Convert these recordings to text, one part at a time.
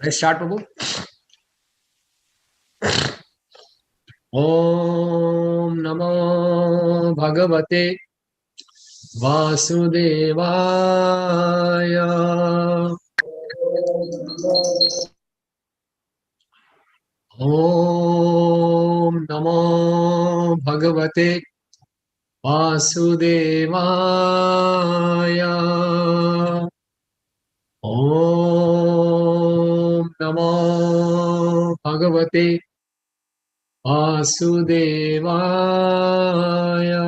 Let's start, Prabhu. Om Namo Bhagavate Vasudevaya. Om Namo Bhagavate Vasudevaya. Om Namo Bhagavate Vasudevaya.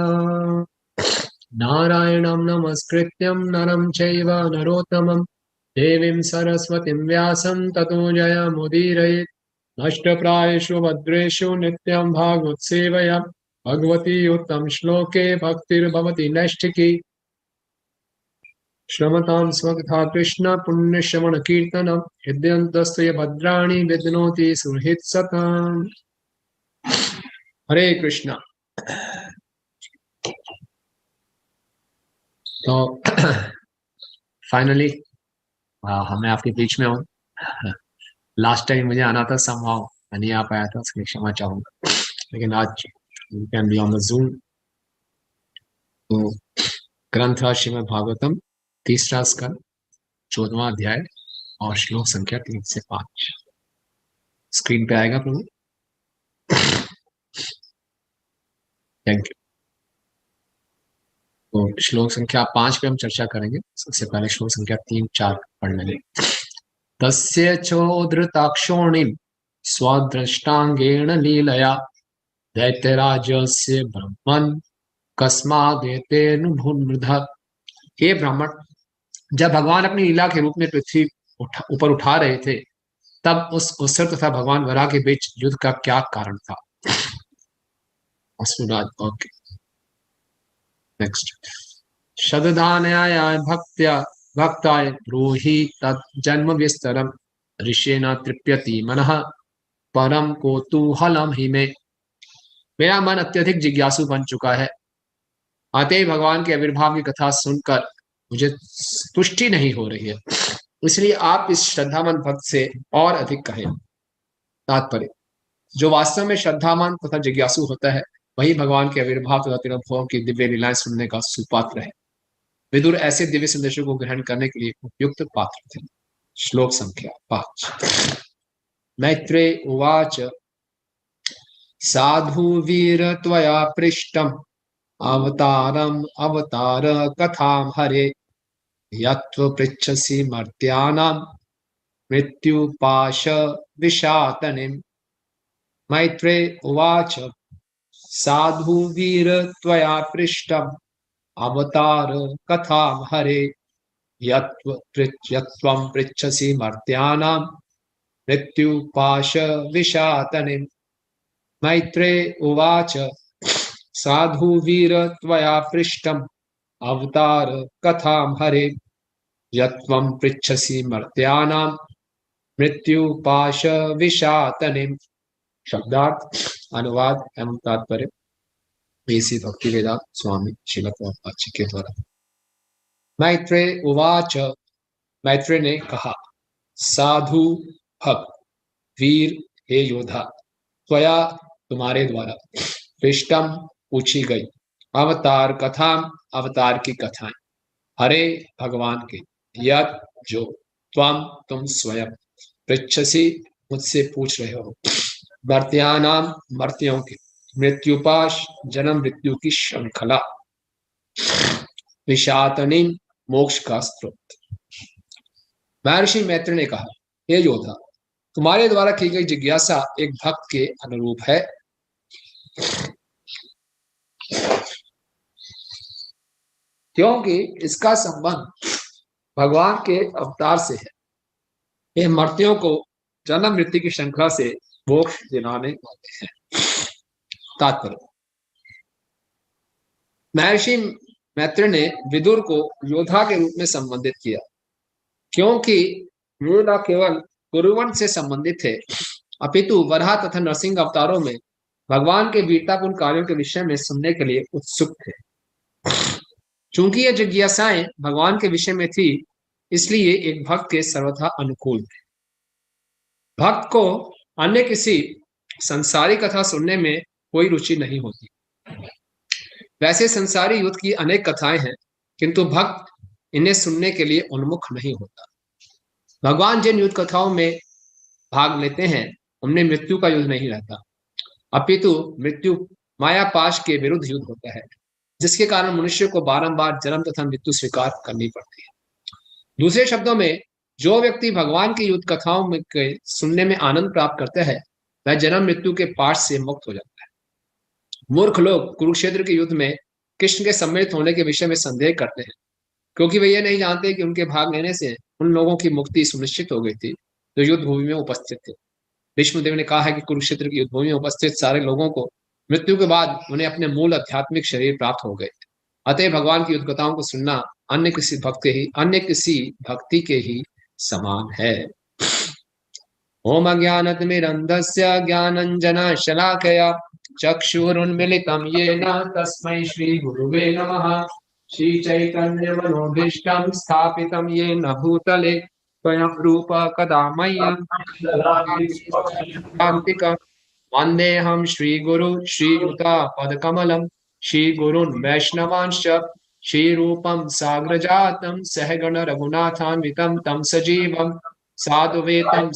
Narayanam namaskrityam naram chaiva narottamam devim saraswatim vyasam tato jayamudiraye nashtaprayeshu bhadreshu nityam bhagavatsevaya bhagavati uttam shloke bhaktir bhavati nashtiki श्रमतां स्वकथा Krishna पुण्य श्रवण कीर्तनम हृदयन्तस्य भद्राणि विद्नोति सुहृत सताम। हरे कृष्णा। तो finally मैं आपके बीच में हूँ। Last time मुझे आना था, समहाउ मैं नहीं आ पाया था, उसके लिए क्षमा चाहूंगा, लेकिन आज you can be on the zoom. तो ग्रंथ श्रीमद् भागवतम, तीसरा स्कंद, 14वां अध्याय और श्लोक संख्या 3 से 5 स्क्रीन पे आएगा प्रभु। Thank you. तो श्लोक संख्या 5 पे हम चर्चा करेंगे। सबसे पहले श्लोक संख्या 3-4 पढ़ लेंगे। तस्य चोद्धृताक्षोणिं स्वदृष्टांगेण लीलया दैत्यराजस्य ब्रह्मन् कस्मादेतेनुभुन्मृधः। हे ब्राह्मण, जब भगवान अपनी लीला के रूप में पृथ्वी ऊपर उठा रहे थे, तब उस असुर तथा भगवान वराह के बीच युद्ध का क्या कारण था? Okay, next. शतधान्याय भक्त्या भक्ताय ब्रूहि तत् जन्म विस्तरम ऋषेण तृप्यति मनः परम कौतूहलम हि मे। मेरा मन अत्यधिक जिज्ञासु बन चुका है, अतः भगवान के आविर्भाव की कथा सुनकर मुझे तुष्टि नहीं हो रही है, इसलिए आप इस श्रद्धावान भक्त से और अधिक कहें। तात्पर्य, जो वास्तव में श्रद्धावान तथा जिज्ञासु होता है, वही भगवान के आविर्भाव तथा तिरुभुवन की दिव्य लीलाएं सुनने का सुपात्र है। विदुर ऐसे दिव्य संदेशों को ग्रहण करने के लिए उपयुक्त पात्र थे। श्लोक संख्या 5। मैत्रेय उवाच साधु वीर त्वया पृष्टम अवतारम अवतार कथाम हरे यत्व पृच्छसि मर्त्यानां मृत्युपाश विशातनिम्। मैत्रेय उवाच साधु वीर त्वया पृष्टम अवतार कथाम हरे यत्त्वं पृच्छसि मर्त्यानां मृत्युपाश विशातनिम्। मैत्रेय उवाच साधु वीर त्वया पृष्टम अवतार कथाम हरे यत्त्वं पृच्छसि मर्त्यानां मृत्युपाश विशातनिम्। शब्दार्थ, अनुवाद एवं तात्पर्य श्री भक्तिवेदांत स्वामी श्रील प्रभुपाद जी के द्वारा। मैत्रेय उवाच, मैत्रेय ने कहा, साधु भक्त, वीर हे योद्धा, त्वया तुम्हारे द्वारा पृष्ठम पूछी गई अवतार कथा, अवतार की कथाएं, हरे भगवान के, यद जो, त्वम तुम स्वयं, पृच्छसि मुझसे पूछ रहे हो, मर्त्यानाम मर्त्यों के, मृत्युपाश जन्म मृत्यु की श्रृंखला, विशातनिम मोक्ष का स्रोत। महर्षि मैत्रेय ने कहा, हे योद्धा, तुम्हारे द्वारा की गई जिज्ञासा एक भक्त के अनुरूप है। क्योंकि इसका संबंध भगवान के अवतार से है। ये मर्त्यों को जन्म मृत्यु की श्रृंखला से मोक्ष दिलाने वाले हैं। तात्पर्य, महर्षि मैत्रेय ने विदुर को योद्धा के रूप में संबंधित किया, क्योंकि वे न केवल कुरुवंश से संबंधित थे, अपितु वराह तथा नरसिंह अवतारों में भगवान के वीरतापूर्ण कार्यों के विषय में सुनने के लिए उत्सुक थे। चूंकि ये जिज्ञासाएं भगवान के विषय में थी, इसलिए एक भक्त के सर्वथा अनुकूल थे। भक्त को अन्य किसी संसारी कथा सुनने में कोई रुचि नहीं होती। वैसे संसारी युद्ध की अनेक कथाएं हैं, किंतु भक्त इन्हें सुनने के लिए उन्मुख नहीं होता। भगवान जिन युद्ध कथाओं में भाग लेते हैं, उनमें मृत्यु का युद्ध नहीं रहता, अपितु मृत्यु माया पाश के विरुद्ध युद्ध होता है, जिसके कारण मनुष्य को बारंबार जन्म तथा मृत्यु स्वीकार करनी पड़ती है। दूसरे शब्दों में, जो व्यक्ति भगवान की युद्ध कथाओं में के सुनने में आनंद प्राप्त करता है, वह जन्म मृत्यु के पाश से मुक्त हो जाता है। मूर्ख लोग कुरुक्षेत्र के युद्ध में कृष्ण के सम्मिलित होने के विषय में संदेह करते हैं, क्योंकि वे ये नहीं जानते कि उनके भाग लेने से उन लोगों की मुक्ति सुनिश्चित हो गई थी जो युद्ध भूमि में उपस्थित थे। विष्णुदेव ने कहा है कि कुरुक्षेत्र की युद्ध भूमि में उपस्थित सारे लोगों को मृत्यु के बाद उन्हें अपने मूल आध्यात्मिक शरीर प्राप्त हो गए थे। अतः भगवान की युद्ध कथाओं को सुनना अन्य किसी भक्ति के ही समान है। ओम अज्ञानतिमिरन्धस्य ज्ञानञ्जनशलाकया चक्षुरुन्मिलितं येन तस्मै श्रीगुरुवे नमः। श्रीचैतन्यमनोभीष्टं स्थापितं येन भूतले स्वयं रूप कदा मह्यं शान्तिकं वन्देऽहं श्रीगुरु श्रीयुतापदकमलं श्रीगुरून् वैष्णवांश्च श्रीरूपं साग्रजातं सहगण रघुनाथान्वितं तं सजीवं साधुवेतं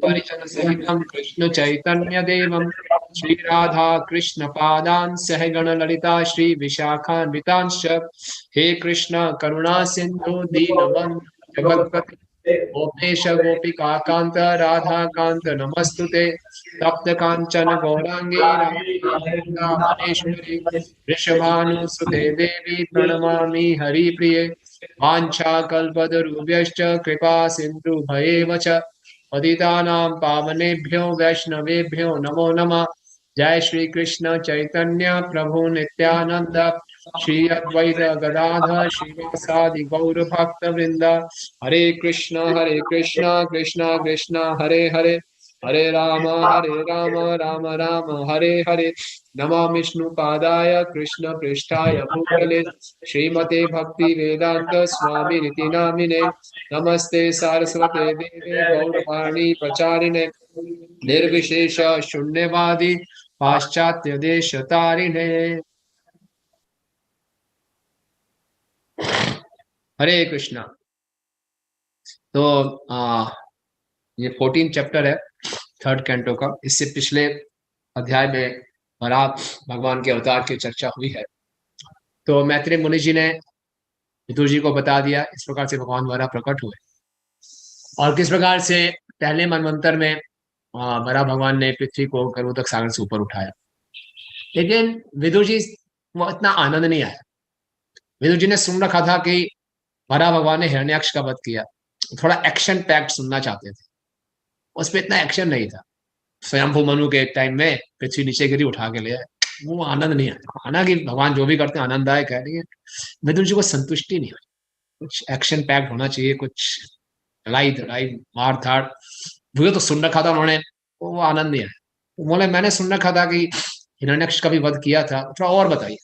परिजन सहितं कृष्ण चैतन्य देवं श्री राधा कृष्ण पादान् सहगण ललिता श्री विशाखान्वितांश्च। हे कृष्ण करुणा सिंधु दीनबन्धु जगत्पते गोपेश गोपिका कांत राधा कांत नमस्तुते। तप्त कांचन गौरांगी राधेश्वरी वृषभानुसुते देवी प्रणमामि हरिप्रिये। वाञ्छाकल्पतरुभ्यश्च कृपा सिन्धुभयेव च पतितानां पावनेभ्यो वैष्णवेभ्यो नमो नमः। जय श्री कृष्ण चैतन्य प्रभु नित्यानंद श्री अद्वैत गदाधर श्रीवासादि गौर भक्त वृंद। हरे कृष्ण कृष्ण कृष्ण हरे हरे, हरे राम राम राम हरे हरे। नमो विष्णुपादाय कृष्ण पृष्ठाय भूतले श्रीमते भक्ति वेदांत स्वामी रीति नामिने। नमस्ते सारस्वते देवे गौरवाणी प्रचारिणे निर्विशेष शून्यवादी पाश्चात्य देश तारिणे। हरे कृष्णा। तो ये 14 चैप्टर है 3rd कैंटो का। इससे पिछले अध्याय में वराह भगवान के अवतार की चर्चा हुई है। तो मैत्रेय मुनि जी ने विदुर जी को बता दिया इस प्रकार से भगवान वराह प्रकट हुए और किस प्रकार से पहले मनवंतर में वराह भगवान ने पृथ्वी को गर्भोदक सागर से ऊपर उठाया। लेकिन विदुर जी वो इतना आनंद नहीं आया। विदुर जी ने सुन रखा था कि वराह भगवान ने हिरण्याक्ष का वध किया, थोड़ा एक्शन पैक्ट सुनना चाहते थे। उस पर इतना एक्शन नहीं था। स्वयंभू मनु के टाइम में पृथ्वी नीचे गिरी उठा के ले आए, वो आनंद नहीं आया। माना कि भगवान जो भी करते हैं आनंददायक है, लेकिन विदुर जी को संतुष्टि नहीं हुई। कुछ एक्शन पैक्ट होना चाहिए, कुछ लड़ाई धड़ाई मार धाड़। वो तो सुन रखा था उन्होंने, वो आनंद नहीं आया। तो बोले मैंने सुन रखा था कि हिरण्याक्ष का भी वध किया था, थोड़ा और बताइए,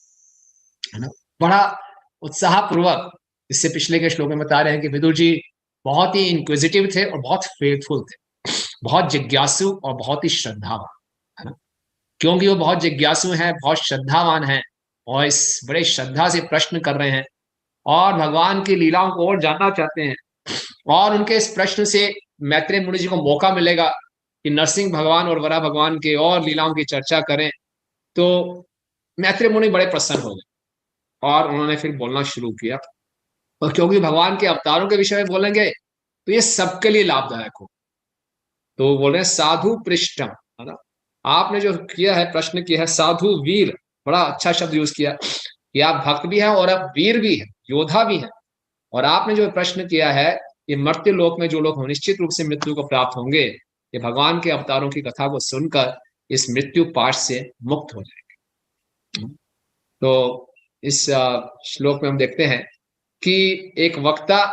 है ना। बड़ा उत्साह पूर्वक इससे पिछले के श्लोक में बता रहे हैं कि विदुर जी बहुत ही इंक्विजिटिव थे और बहुत फेथफुल थे, बहुत जिज्ञासु और बहुत ही श्रद्धावान, है ना। क्योंकि वो बहुत जिज्ञासु हैं, बहुत श्रद्धावान हैं और इस बड़े श्रद्धा से प्रश्न कर रहे हैं और भगवान की लीलाओं को और जानना चाहते हैं। और उनके इस प्रश्न से मैत्रेय मुनि जी को मौका मिलेगा कि नरसिंह भगवान और वराह भगवान के और लीलाओं की चर्चा करें। तो मैत्रेय मुनि बड़े प्रसन्न हो गए और उन्होंने फिर बोलना शुरू किया। और क्योंकि भगवान के अवतारों के विषय में बोलेंगे तो ये सबके लिए लाभदायक हो। तो बोल रहे हैं साधु पृष्ठम, है ना। आपने जो किया है, प्रश्न किया है साधु वीर, बड़ा अच्छा शब्द यूज किया कि आप भक्त भी हैं और आप वीर भी हैं, योद्धा भी हैं। और आपने जो प्रश्न किया है, ये मर्त्य लोक में जो लोग निश्चित रूप से मृत्यु को प्राप्त होंगे, ये भगवान के अवतारों की कथा को सुनकर इस मृत्यु पाश से मुक्त हो जाएंगे। तो इस श्लोक में हम देखते हैं कि एक वक्ता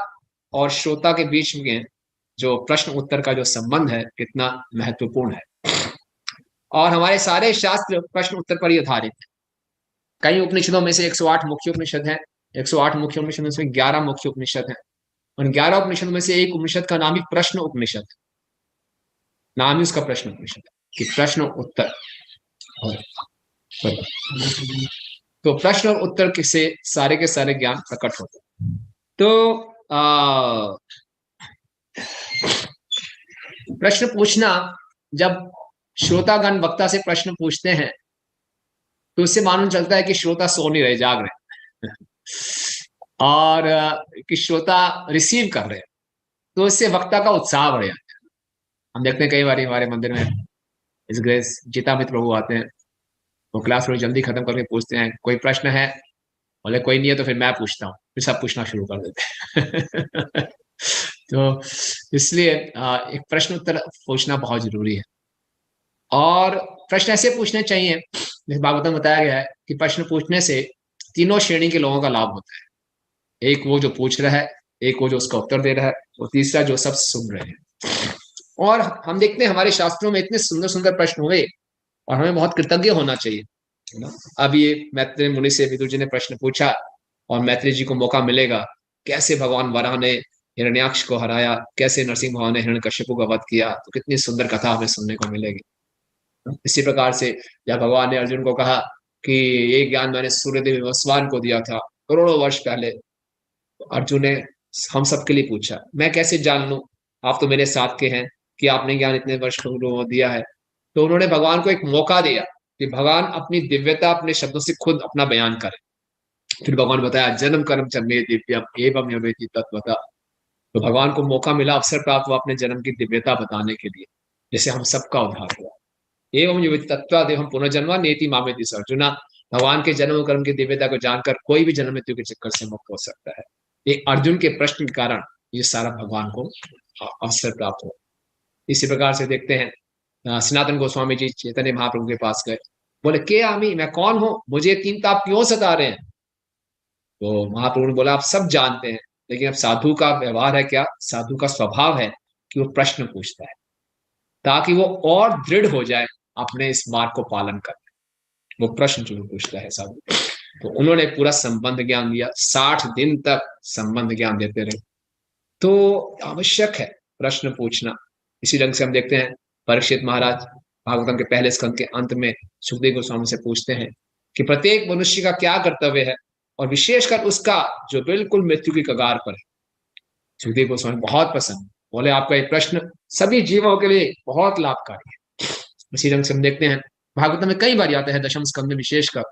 और श्रोता के बीच में जो प्रश्न उत्तर का जो संबंध है कितना महत्वपूर्ण है। और हमारे सारे शास्त्र प्रश्न उत्तर पर ही आधारित है। कई उपनिषदों में से 108 मुख्य उपनिषद हैं। 108 मुख्य उपनिषद में 11 मुख्य उपनिषद हैं। उन 11 उपनिषद में से एक उपनिषद का नाम ही प्रश्न उपनिषद है। नाम ही उसका प्रश्न परिषद है कि प्रश्न उत्तर। और तो प्रश्न और उत्तर से सारे के सारे ज्ञान प्रकट होते हैं। तो प्रश्न पूछना, जब श्रोतागण वक्ता से प्रश्न पूछते हैं तो उससे मालूम चलता है कि श्रोता सो नहीं रहे, जाग रहे हैं और कि श्रोता रिसीव कर रहे हैं, तो इससे वक्ता का उत्साह बढ़ जाता है। हम देखते हैं कई बार हमारे मंदिर में इस ग्रेस जीतामित प्रभु आते हैं, वो क्लास थोड़ी जल्दी खत्म करके पूछते हैं कोई प्रश्न है, बोले कोई नहीं है तो फिर मैं पूछता हूँ, फिर सब पूछना शुरू कर देते हैं तो इसलिए एक प्रश्न उत्तर पूछना बहुत जरूरी है। और प्रश्न ऐसे पूछने चाहिए, जैसे भागवत में बताया गया है कि प्रश्न पूछने से तीनों श्रेणी के लोगों का लाभ होता है। एक वो जो पूछ रहा है, एक वो जो उसका उत्तर दे रहा है, और तीसरा जो सब सुन रहे हैं। और हम देखते हैं हमारे शास्त्रों में इतने सुंदर सुंदर प्रश्न हुए और हमें बहुत कृतज्ञ होना चाहिए, है ना। अब ये मैत्री मुनि से विदुर जी ने प्रश्न पूछा और मैत्री जी को मौका मिलेगा, कैसे भगवान वराह ने हिरण्याक्ष को हराया, कैसे नरसिंह भगवान ने हिरण्यकश्यपु का वध किया, तो कितनी सुंदर कथा हमें सुनने को मिलेगी। इसी प्रकार से जब भगवान ने अर्जुन को कहा कि ये ज्ञान मैंने सूर्यदेव वसवान को दिया था करोड़ों वर्ष पहले, तो अर्जुन ने हम सबके लिए पूछा मैं कैसे जान लूं, आप तो मेरे साथ के हैं कि आपने ज्ञान इतने वर्ष पूर्व दिया है। तो उन्होंने भगवान को एक मौका दिया कि भगवान अपनी दिव्यता अपने शब्दों से खुद अपना बयान करे। फिर भगवान बताया जन्म कर्म च मे दिव्यम एवं यवेति तत्वता। तो भगवान को मौका मिला, अवसर प्राप्त हुआ अपने जन्म की दिव्यता बताने के लिए, जैसे हम सबका उद्धार हुआ। एवं युवती तत्वादेव पुनर्जन्मा नेति मामेति स अर्जुना। भगवान के जन्म कर्म की दिव्यता को जानकर कोई भी जन्म मृत्यु के चक्कर से मुक्त हो सकता है। एक अर्जुन के प्रश्न के कारण ये सारा भगवान को अवसर प्राप्त हो। इसी प्रकार से देखते हैं सनातन गोस्वामी जी चैतन्य महाप्रभु के पास गए, बोले के आमी, मैं कौन हूं, मुझे तीन ताप क्यों सता रहे हैं। तो महाप्रभु ने बोला आप सब जानते हैं, लेकिन अब साधु का व्यवहार है क्या, साधु का स्वभाव है कि वो प्रश्न पूछता है ताकि वो और दृढ़ हो जाए अपने इस मार्ग को पालन कर। वो प्रश्न जो पूछता है साधु, तो उन्होंने पूरा संबंध ज्ञान दिया, 60 दिन तक संबंध ज्ञान देते रहे। तो आवश्यक है प्रश्न पूछना। इसी ढंग से हम देखते हैं परीक्षित महाराज भागवतम के पहले स्कंद के अंत में सुखदेव गोस्वामी से पूछते हैं कि प्रत्येक मनुष्य का क्या कर्तव्य है, और विशेषकर उसका जो बिल्कुल मृत्यु की कगार पर है। सुखदेव गोस्वामी बहुत पसंद, बोले आपका ये प्रश्न सभी जीवों के लिए बहुत लाभकारी है। इसी ढंग से हम देखते हैं भागवत में कई बार आता है, दशम स्कंद में विशेषकर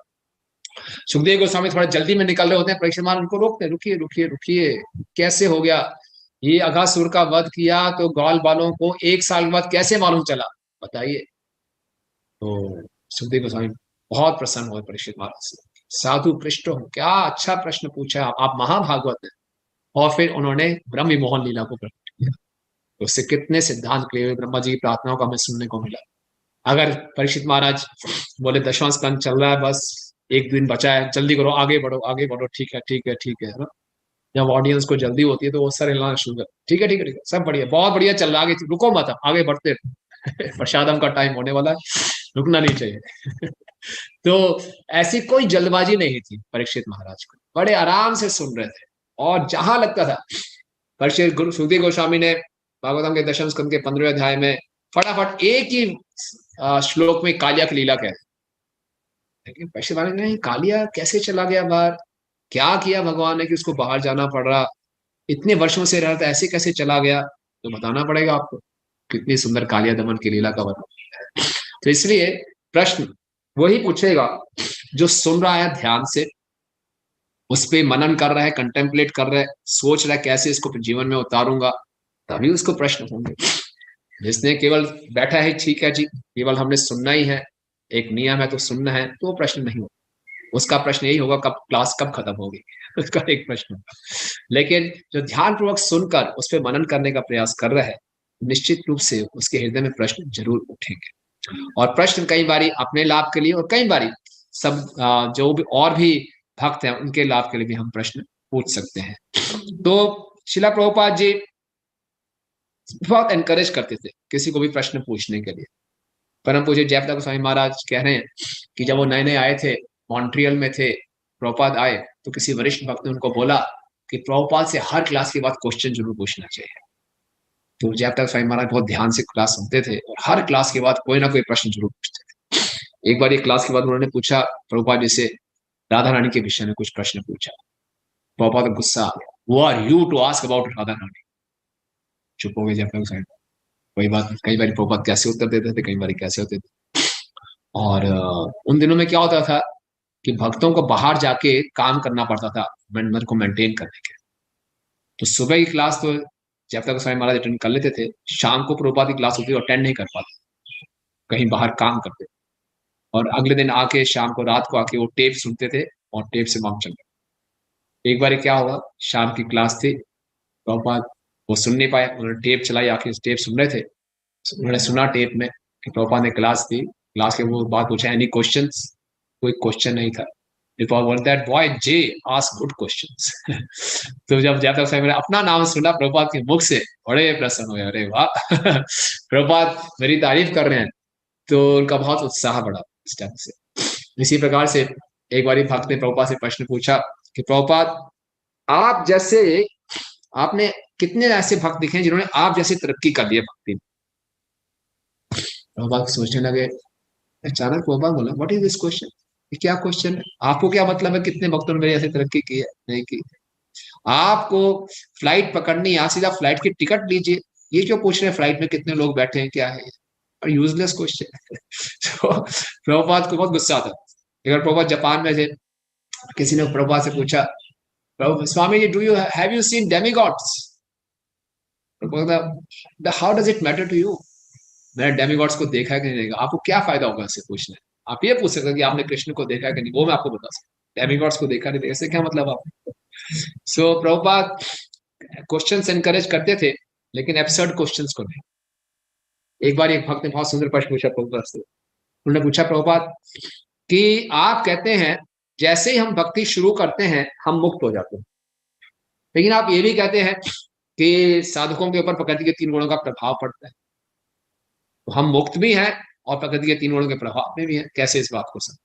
सुखदेव गोस्वामी थोड़ा जल्दी में निकल रहे होते हैं, परीक्षित महाराज उनको रोकते हैं, रुकिए रुकिए रुकिए, कैसे हो गया ये, अघासुर का वध किया तो ग्वाल बालों को 1 साल के बाद कैसे मालूम चला, बताइए। तो सुखदेव गोस्वामी बहुत प्रसन्न हुए परीक्षित महाराज से, साधु पृष्ठ हो, क्या अच्छा प्रश्न पूछा, आप महाभागवत हैं। और फिर उन्होंने ब्रह्म मोहन लीला को प्रकट किया, तो उससे कितने सिद्धांत निकले हुए, ब्रह्मा जी की प्रार्थनाओं का हमें सुनने को मिला। अगर परीक्षित महाराज बोले दशवां स्कंद चल रहा है, बस एक दिन बचा है, जल्दी करो, आगे बढ़ो आगे बढ़ो, ठीक है ठीक है ठीक है ना। जब ऑडियंस को जल्दी होती है तो वो सर हिलाना शुरू कर, ठीक है ठीक है ठीक है, सब बढ़िया, बहुत बढ़िया चल रहा है, आगे रुको मत, आगे बढ़ते प्रसादम का टाइम होने वाला है, रुकना नहीं चाहिए तो ऐसी कोई जल्दबाजी नहीं थी परीक्षित महाराज को, बड़े आराम से सुन रहे थे। और जहां लगता था परीक्षित गुरु सुखदेव गोस्वामी ने भागवतम के दशम स्कंद के 15वें अध्याय में फटाफट एक ही श्लोक में कालिया की लीला कह, लेकिन परीक्षित महाराज ने कालिया कैसे चला गया बाहर, क्या किया भगवान ने कि उसको बाहर जाना पड़ रहा, इतने वर्षों से रहा था ऐसे कैसे चला गया, तो बताना पड़ेगा आपको। कितनी सुंदर कालिया दमन की लीला का वर्णन है। तो इसलिए प्रश्न वही पूछेगा जो सुन रहा है ध्यान से, उस पर मनन कर रहा है, कंटेम्पलेट कर रहा है, सोच रहा है कैसे इसको जीवन में उतारूंगा, तभी उसको प्रश्न होंगे। जिसने केवल बैठा है ठीक है जी, केवल हमने सुनना ही है, एक नियम है तो सुनना है, तो वो प्रश्न नहीं होगा। उसका प्रश्न यही होगा कब क्लास कब खत्म होगी उसका एक प्रश्न होगा। लेकिन जो ध्यान पूर्वक सुनकर उस पर मनन करने का प्रयास कर रहा है, निश्चित रूप से उसके हृदय में प्रश्न जरूर उठेंगे। और प्रश्न कई बारी अपने लाभ के लिए और कई बारी सब जो भी और भी भक्त हैं उनके लाभ के लिए भी हम प्रश्न पूछ सकते हैं। तो शिला प्रभुपाद जी बहुत एनकरेज करते थे किसी को भी प्रश्न पूछने के लिए। परम पूज्य जयप्रकाश गोस्वामी महाराज कह रहे हैं कि जब वो नए नए आए थे, मॉन्ट्रियल में थे, प्रभुपाद आए तो किसी वरिष्ठ भक्त ने उनको बोला कि प्रभुपाद से हर क्लास के बाद क्वेश्चन जरूर पूछना चाहिए। तो जयप्रकाश स्वामी महाराज बहुत ध्यान से क्लास सुनते थे और हर क्लास के बाद कोई ना कोई प्रश्न जरूर पूछते थे। एक बार एक क्लास के बाद उन्होंने पूछा प्रभुपाद जी से, राधा रानी के विषय में कुछ प्रश्न पूछा। प्रभुपाद को गुस्सा आ गया, वो are you to ask about Radha Rani. चुप हो गए जयप्रकाश स्वामी। कोई बात नहीं, कई बार प्रभुपाद कैसे उत्तर देते थे, कई बार कैसे होते थे। और उन दिनों में क्या होता था कि भक्तों को बाहर जाके काम करना पड़ता था मन को मेंटेन करने के। तो सुबह की क्लास तो जब तक स्वामी महाराज अटेंड कर लेते थे, शाम को प्रभुपाद की क्लास होती अटेंड नहीं कर पाते, कहीं बाहर काम करते। और अगले दिन आके शाम को रात को आके वो टेप सुनते थे और टेप से मांग चल गए। एक बार क्या हुआ, शाम की क्लास थी, प्रभुपाद वो सुन नहीं पाए, उन्होंने टेप चलाई, आके टेप सुन रहे थे। उन्होंने सुना टेप में कि प्रभुपाद ने क्लास दी, क्लास के वो बात पूछा, एनी क्वेश्चंस? कोई क्वेश्चन नहीं था। That boy J ask good questions. तो जब जयप्रकाश स्वामी ने अपना नाम सुना प्रभुपाद के मुख से, बड़े प्रसन्न हुए, अरे वाह प्रभुपाद मेरी तारीफ कर रहे हैं। तो उनका बहुत उत्साह बढ़ा इस टाइम से। इसी प्रकार से एक बार भक्त ने प्रभुपाद से प्रश्न पूछा कि प्रभुपाद आप जैसे, आपने कितने ऐसे भक्त दिखे हैं जिन्होंने आप जैसे तरक्की कर ली है भक्ति में? प्रभुपाद सोचने लगे। अचानक प्रभुपाद बोला, व्हाट इज दिस क्वेश्चन? क्या क्वेश्चन है? आपको क्या मतलब है कितने भक्तों ने मेरी ऐसी तरक्की की है, नहीं की? आपको फ्लाइट पकड़नी है, सीधा फ्लाइट की टिकट लीजिए, ये क्यों पूछ रहे हैं फ्लाइट में कितने लोग बैठे हैं, क्या है? और यूजलेस क्वेश्चन। तो प्रभुपाद को बहुत गुस्सा आता। एक बार प्रभुपाद जापान में थे, किसी ने प्रभुपाद से पूछा, प्रभु Swami ji, do you have you seen demigods? How does it matter to you? मैंने डेमीगॉड्स को देखा है कि नहीं देखा, आपको क्या फायदा होगा इससे पूछने? आप ये पूछ सकते कि आपने कृष्ण को देखा है कि नहीं, वो मैं आपको बता सकता। डेमीगॉड्स को देखा नहीं, ऐसे क्या मतलब आप? सो प्रभुपाद क्वेश्चंस एनकरेज करते थे, लेकिन एब्सर्ड क्वेश्चंस को नहीं। एक बार एक भक्त ने बहुत सुंदर प्रश्न पूछा प्रभुपाद से। उन्होंने पूछा, प्रभुपाद कि आप कहते हैं जैसे ही हम भक्ति शुरू करते हैं हम मुक्त हो जाते हैं, लेकिन आप ये भी कहते हैं कि साधकों के ऊपर प्रकृति के 3 गुणों का प्रभाव पड़ता है। तो हम मुक्त भी हैं और प्रकृति के 3 गुणों के प्रभाव में भी हैं, कैसे इस बात को समझ?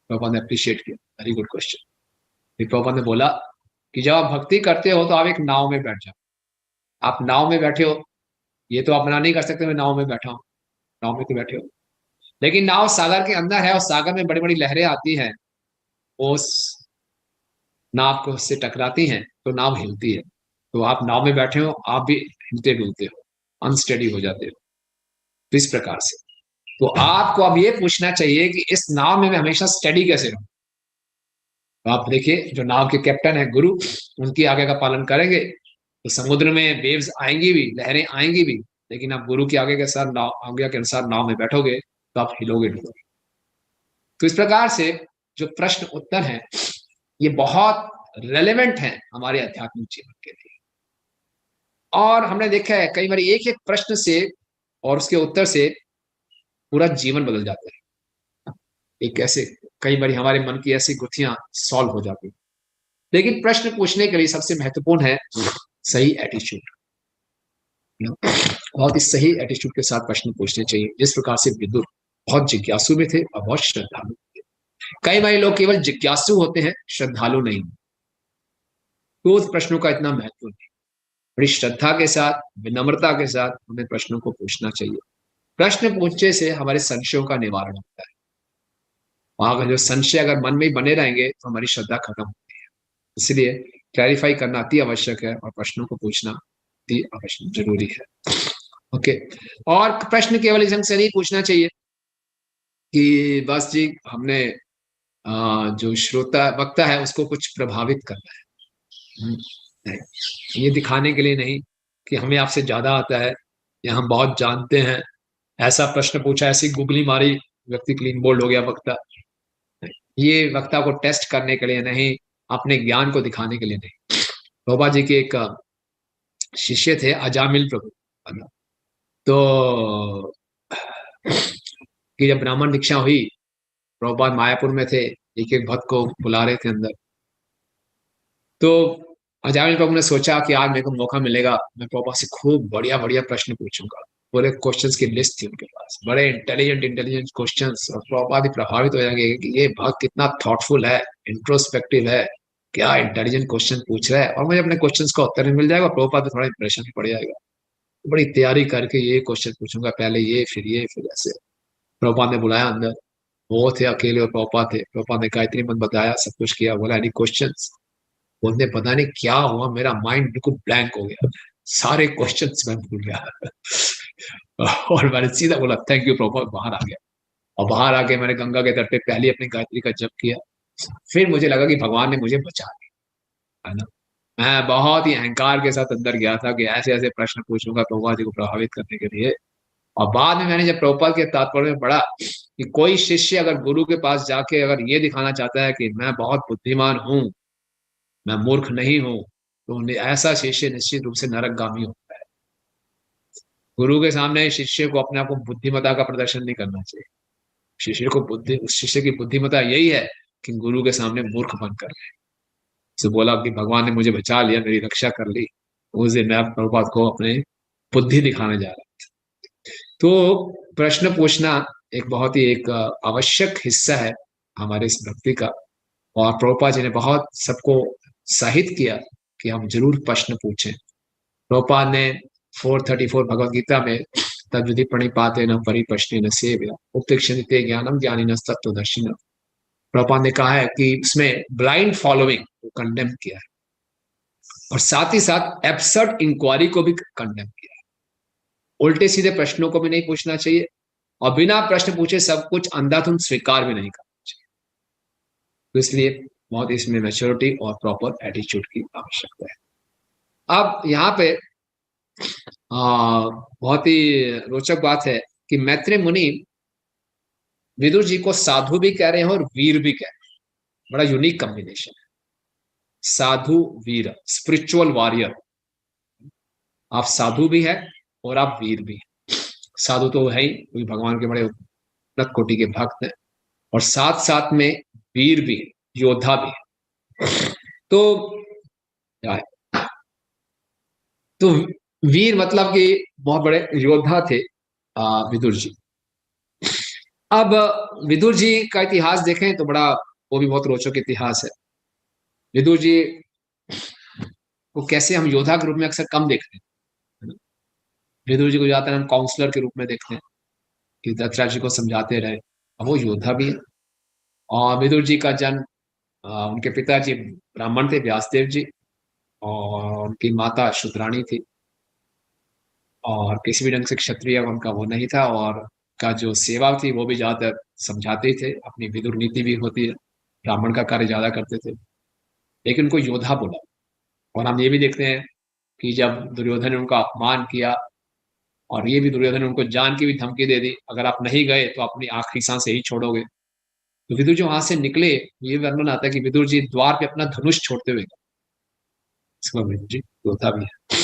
प्रभुपाद ने अप्रिशिएट किया, वेरी गुड क्वेश्चन। फिर प्रभुपाद ने बोला कि जब आप भक्ति करते हो तो आप एक नाव में बैठ जाओ। आप नाव में बैठे हो, ये तो आप मना नहीं कर सकते मैं नाव में बैठा हूं, नाव में तो बैठे हो, लेकिन नाव सागर के अंदर है और सागर में बड़ी बड़ी लहरें आती हैं, उस नाव को से टकराती हैं तो नाव हिलती है। तो आप नाव में बैठे हो, आप भी हिलते डुलते हो, अनस्टेडी हो जाते हो। तो इस प्रकार से तो आपको अब ये पूछना चाहिए कि इस नाव में मैं हमेशा स्टडी कैसे रहूं? तो आप देखिए, जो नाव के कैप्टन है गुरु, उनकी आज्ञा का पालन करेंगे तो समुद्र में वेव्स आएंगी भी, लहरें आएंगी भी, लेकिन आप गुरु की आज्ञा के साथ, नाव आज्ञा के अनुसार नाव में बैठोगे तो आप हिलोगे डुलोगे। तो इस प्रकार से जो प्रश्न उत्तर है ये बहुत रेलेवेंट है हमारे आध्यात्मिक जीवन के लिए। और हमने देखा है कई बार एक एक प्रश्न से और उसके उत्तर से पूरा जीवन बदल जाता है। एक ऐसे कई बार हमारे मन की ऐसी गुत्थियां सॉल्व हो जाती है। लेकिन प्रश्न पूछने के लिए सबसे महत्वपूर्ण है सही एटीट्यूड। बहुत ही सही एटीट्यूड के साथ प्रश्न पूछने चाहिए, जिस प्रकार से विदुर बहुत जिज्ञासु भी थे और बहुत श्रद्धालु थे। कई बार लोग केवल जिज्ञासु होते हैं, श्रद्धालु नहीं, तो उस प्रश्नों का इतना महत्व नहीं। बड़ी श्रद्धा के साथ, विनम्रता के साथ हमें प्रश्नों को पूछना चाहिए। प्रश्न पूछने से हमारे संशयों का निवारण होता है। वहां का जो संशय अगर मन में ही बने रहेंगे तो हमारी श्रद्धा खत्म होती है। इसलिए क्लैरिफाई करना अति आवश्यक है और प्रश्नों को पूछना अति आवश्यक जरूरी है। ओके, और प्रश्न केवल इस ढंग से नहीं पूछना चाहिए कि बस जी हमने जो श्रोता वक्ता है उसको कुछ प्रभावित करना है। नहीं, ये दिखाने के लिए नहीं कि हमें आपसे ज्यादा आता है या हम बहुत जानते हैं। ऐसा प्रश्न पूछा, ऐसी गुगली मारी, व्यक्ति क्लीन बोल्ड हो गया वक्ता। ये वक्ता को टेस्ट करने के लिए नहीं, अपने ज्ञान को दिखाने के लिए नहीं। बाबा जी के एक शिष्य थे अजामिल प्रभु, तो कि जब ब्राह्मण दीक्षा हुई, प्रभुपाद मायापुर में थे, एक एक भक्त को बुला रहे थे अंदर। तो अजामिल प्रभु ने सोचा कि आज मेरे को मौका मिलेगा, मैं प्रभुपाद से खूब बढ़िया बढ़िया प्रश्न पूछूंगा। पूरे क्वेश्चंस की लिस्ट थी उनके पास, बड़े इंटेलिजेंट क्वेश्चंस। और प्रभुपाद प्रभावित हो जाएंगे कि ये भक्त कितना थॉटफुल है, इंट्रोस्पेक्टिव है, क्या इंटेलिजेंट क्वेश्चन पूछ रहा है, और मुझे अपने क्वेश्चंस का उत्तर मिल जाएगा। प्रभुपाद पे थोड़ा इंप्रेशन भी पड़ जाएगा। बड़ी तैयारी करके ये क्वेश्चन पूछूंगा, पहले ये फिर ऐसे। प्रभुपाद ने बुलाया अंदर, वो थे अकेले और प्रभुपाद थे। प्रभुपाद ने गायत्री मंत्र बताया, सब कुछ किया, बोला एनी क्वेश्चंस। बोलते पता नहीं क्या हुआ, मेरा माइंड बिल्कुल ब्लैंक हो गया, सारे क्वेश्चंस मैं भूल गया। और मैंने सीधा बोला थैंक यू प्रभुपाद, बाहर आ गया। और बाहर आके मैंने गंगा के तट पे पहली अपनी गायत्री का जप किया। फिर मुझे लगा कि भगवान ने मुझे बचा लिया, है ना। मैं बहुत ही अहंकार के साथ अंदर गया था कि ऐसे ऐसे प्रश्न पूछूंगा प्रभुपाद जी को प्रभावित करने के लिए। और बाद में मैंने जब प्रभुपाद के तात्पर्य में पढ़ा कि कोई शिष्य अगर गुरु के पास जाके अगर ये दिखाना चाहता है कि मैं बहुत बुद्धिमान हूँ, मैं मूर्ख नहीं हूँ, तो ऐसा शिष्य निश्चित रूप से नरकगामी होता है। गुरु के सामने शिष्य को अपने आप को बुद्धिमता का प्रदर्शन नहीं करना चाहिए। शिष्य को बुद्धि, उस शिष्य की बुद्धिमता यही है कि गुरु के सामने मूर्ख बनकर से बोला कि भगवान ने मुझे बचा लिया, मेरी रक्षा कर ली। उस दिन मैं प्रभुपाद को अपने बुद्धि दिखाने जा रहा। तो प्रश्न पूछना एक बहुत ही एक आवश्यक हिस्सा है हमारे इस भक्ति का। और प्रभुपाद जी ने बहुत सबको उत्साहित किया कि हम जरूर प्रश्न पूछें। प्रभुपाद ने 434 भगवद गीता में तद्विधि प्रणिपाते न परिप्रश्ने न सेव्य उपतिक्षते ज्ञानम ज्ञानी न तत्वदर्शिन। प्रभुपाद ने कहा है कि इसमें ब्लाइंड फॉलोइंग को कंडेम किया है, और साथ ही साथ एब्सर्ड इंक्वायरी को भी कंडेम किया है। उल्टे सीधे प्रश्नों को भी नहीं पूछना चाहिए, और बिना प्रश्न पूछे सब कुछ अंधाधुंध स्वीकार भी नहीं करना चाहिए। तो इसलिए बहुत इसमें मैच्योरिटी और प्रॉपर एटीट्यूड की आवश्यकता है। अब यहाँ पे बहुत ही रोचक बात है कि मैत्रेय मुनि विदुर जी को साधु भी कह रहे हैं और वीर भी कह रहे हैं। बड़ा यूनिक कॉम्बिनेशन है, साधु वीर, स्पिरिचुअल वॉरियर। आप साधु भी है और आप वीर भी है। साधु तो है ही, क्योंकि भगवान के बड़े उन्नत कोटि के भक्त हैं, और साथ साथ में वीर भी, योद्धा भी है। तो क्या है, तो वीर मतलब कि बहुत बड़े योद्धा थे विदुर जी। अब विदुर जी का इतिहास देखें तो बड़ा, वो भी बहुत रोचक इतिहास है। विदुर जी को कैसे हम योद्धा के रूप में अक्सर कम देखते हैं। विदुर जी को ज्यादातर हम काउंसलर के रूप में देखते हैं कि दत्तात्रेय जी को समझाते रहे, अब वो योद्धा भी है। और विदुर जी का जन्म, उनके पिताजी ब्राह्मण थे, व्यासदेव जी, और उनकी माता शुद्राणी थी, और किसी भी ढंग से क्षत्रिय उनका वो नहीं था, और का जो सेवा थी वो भी ज्यादातर समझाते ही थे। अपनी विदुर नीति भी होती है, ब्राह्मण का कार्य ज्यादा करते थे, लेकिन उनको योद्धा बोला। और हम ये भी देखते हैं कि जब दुर्योधन ने उनका अपमान किया, और ये भी दुर्योधन ने उनको जान की भी धमकी दे दी, अगर आप नहीं गए तो अपनी आखिरी सांस यही छोड़ोगे। तो विदुर जी वहां से निकले, ये वर्णन आता है कि विदुर जी द्वार पे अपना धनुष छोड़ते हुए, इसको विदुर जी योद्धा भी है।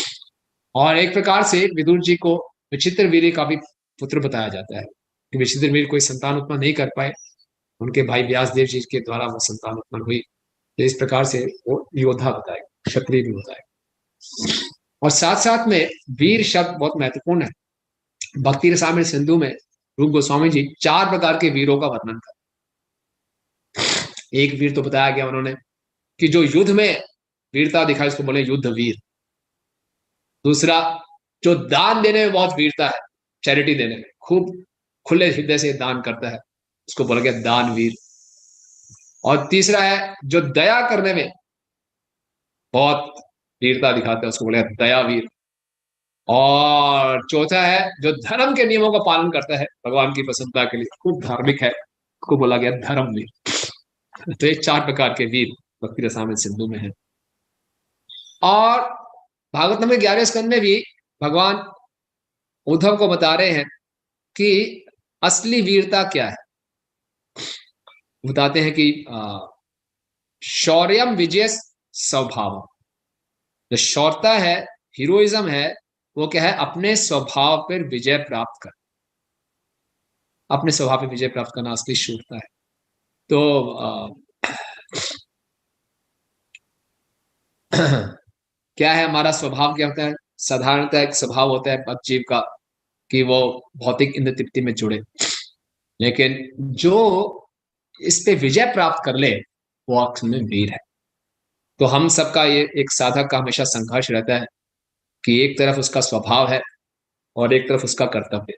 और एक प्रकार से विदुर जी को विचित्र वीर का भी पुत्र बताया जाता है कि विचित्र वीर कोई संतान उत्पन्न नहीं कर पाए, उनके भाई व्यासदेव जी के द्वारा वो संतान उत्पन्न हुई। तो इस प्रकार से वो योद्धा बताए, क्षत्रिय भी बताए। और साथ साथ में वीर शब्द बहुत महत्वपूर्ण है। भक्ति रसामृत सिंधु में रूप गोस्वामी जी 4 प्रकार के वीरों का वर्णन कर। एक वीर तो बताया गया उन्होंने कि जो युद्ध में वीरता दिखाई, उसको बोले युद्ध वीर। दूसरा, जो दान देने में बहुत वीरता है, चैरिटी देने में खूब खुले हृदय से दान करता है, उसको बोला गया दानवीर। और तीसरा है जो दया करने में बहुत वीरता दिखाता है, उसको बोला गया दयावीर। और चौथा है जो धर्म के नियमों का पालन करता है भगवान की प्रसन्नता के लिए, खूब धार्मिक है, उसको बोला गया धर्मवीर। तो ये 4 प्रकार के वीर भक्ति रसामृत सिंधु में है। और भागवत में 11वें स्कंद में भी भगवान उद्धव को बता रहे हैं कि असली वीरता क्या है। बताते हैं कि शौर्यम विजय स्वभाव, जो शौर्यता है, हीरोइज्म है, वो क्या है, अपने स्वभाव पर विजय प्राप्त कर, अपने स्वभाव पर विजय प्राप्त करना असली शूरता है। तो क्या है हमारा स्वभाव, क्या होता है, साधारणतः एक स्वभाव होता है जीव का कि वो भौतिक इंद्र तृप्ति में जुड़े, लेकिन जो इस पे विजय प्राप्त कर ले वो अक्सर में वीर है। तो हम सबका ये एक साधक का हमेशा संघर्ष रहता है कि एक तरफ उसका स्वभाव है और एक तरफ उसका कर्तव्य।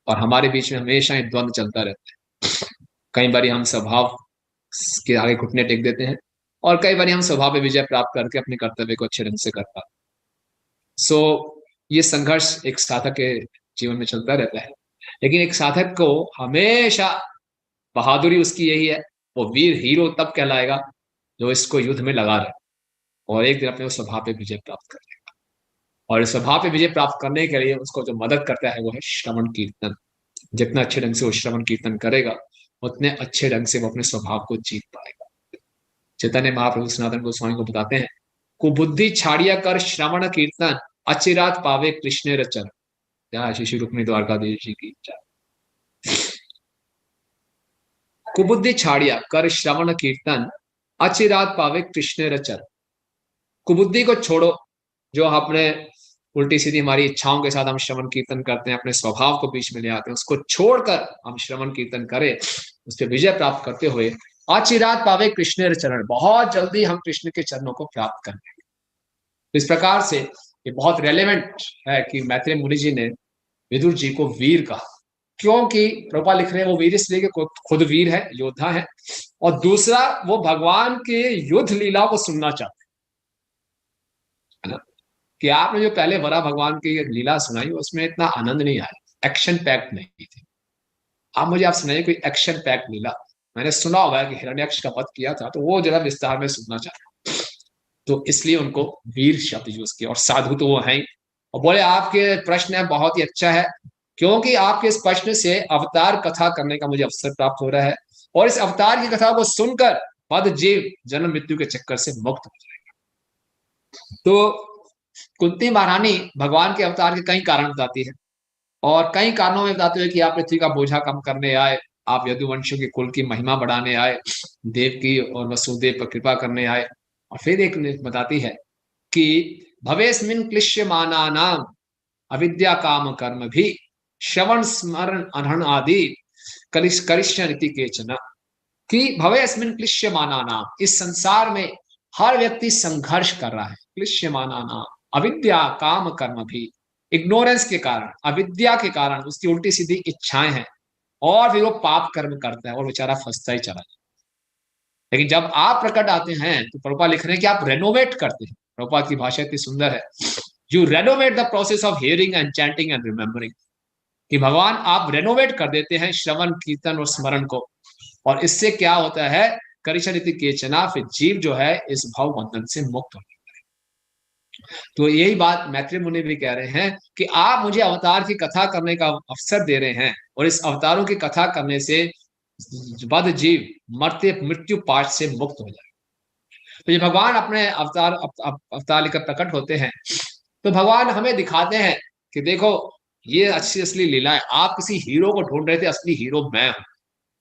और हमारे बीच में हमेशा ये द्वंद चलता रहता है। कई बार हम स्वभाव के आगे घुटने टेक देते हैं, और कई बार हम स्वभाव पे विजय प्राप्त करके अपने कर्तव्य को अच्छे ढंग से कर पाते हैं। सो ये संघर्ष एक साधक के जीवन में चलता रहता है, लेकिन एक साधक को हमेशा बहादुरी उसकी यही है, वो वीर हीरो तब कहलाएगा जो इसको युद्ध में लगा रहे, और एक दिन अपने उस स्वभाव पे विजय प्राप्त कर लेगा। और इस स्वभाव पे विजय प्राप्त करने के लिए उसको जो मदद करता है वो है श्रवण कीर्तन। जितना अच्छे ढंग से वो श्रवण कीर्तन करेगा, उतने अच्छे ढंग से वो अपने स्वभाव को जीत पाएगा। चैतन्य महाप्रभु सनातन गोस्वामी को बताते हैं, कुबुद्धि छाड़िया कर श्रवण कीर्तन, अचिरात पावे कृष्ण रचन। जहाँ श्री रुक्मिणी द्वारकाधीश जी की जय। कुबुद्धि छाड़िया कर श्रवण कीर्तन, अचिरात पावे कृष्ण रचन। कुबुद्धि को छोड़ो, जो अपने उल्टी सीधी हमारी इच्छाओं के साथ हम श्रवण कीर्तन करते हैं, अपने स्वभाव को बीच में ले आते हैं, उसको छोड़कर हम श्रवण कीर्तन करें, उस पर विजय प्राप्त करते हुए अचिरात पावे कृष्ण चरण, बहुत जल्दी हम कृष्ण के चरणों को प्राप्त कर लेंगे। तो इस प्रकार से ये बहुत रेलेवेंट है कि मैत्रेय मुनि जी ने विदुर जी को वीर कहा, क्योंकि प्रभुपाद लिख रहे हैं वो वीर इसलिए कि खुद वीर है, योद्धा है, और दूसरा वो भगवान के युद्ध लीलाओं को सुनना चाहते है ना। कि आपने जो पहले वरा भगवान की लीला सुनाई उसमें इतना आनंद नहीं आया, एक्शन पैक्ट नहीं थी। आप सुनाइए कोई एक्शन पैक्ट लीला। मैंने सुना हुआ है कि हिरण्याक्ष का वध किया था, तो वो जरा विस्तार में सुनना चाहता, तो इसलिए उनको वीर शब्द यूज किया। और साधु तो वो हैं। और बोले आपके प्रश्न है बहुत ही अच्छा है, क्योंकि आपके इस प्रश्न से अवतार कथा करने का मुझे अवसर प्राप्त हो रहा है, और इस अवतार की कथा को सुनकर बद्ध जीव जन्म मृत्यु के चक्कर से मुक्त हो जाएगा। तो कुंती महारानी भगवान के अवतार के कई कारण बताती है, और कई कारणों में बताते हुए कि आप पृथ्वी का बोझा कम करने आए, आप यदुवंशियों के कुल की महिमा बढ़ाने आए, देव की और वसुदेव पर कृपा करने आए। और फिर एक बताती है कि भवेस्मिन क्लिश्यमाना नाम अविद्या काम कर्म भी श्रवण स्मरण अनहन आदि करिष्य रीति केचन। कि भवेस्मिन क्लिश्यमाना नाम, इस संसार में हर व्यक्ति संघर्ष कर रहा है। क्लिश्यमाना नाम अविद्या काम कर्म भी, इग्नोरेंस के कारण, अविद्या के कारण उसकी उल्टी सीधी इच्छाएं हैं, और फिर वो पाप कर्म करता है और बेचारा फंसता ही चला जाता है। लेकिन जब आप प्रकट आते हैं तो प्रभुपाद लिख रहे हैं कि आप रेनोवेट करते हैं। प्रभुपाद की भाषा इतनी सुंदर है, you renovate the process of hearing and chanting and remembering. कि भगवान आप रेनोवेट कर देते हैं श्रवण कीर्तन और स्मरण को, और इससे क्या होता है, करिष्यति केचना, फिर जीव जो है इस भाव बंधन से मुक्त हो। तो यही बात मैत्रेय मुनि भी कह रहे हैं कि आप मुझे अवतार की कथा करने का अवसर दे रहे हैं, और इस अवतारों की कथा करने से बद्ध जीव मरते मृत्यु पाश से मुक्त हो जाए। तो ये भगवान अपने अवतार लेकर प्रकट होते हैं, तो भगवान हमें दिखाते हैं कि देखो ये अच्छी असली लीला है। आप किसी हीरो को ढूंढ रहे थे, असली हीरो मैं हूं,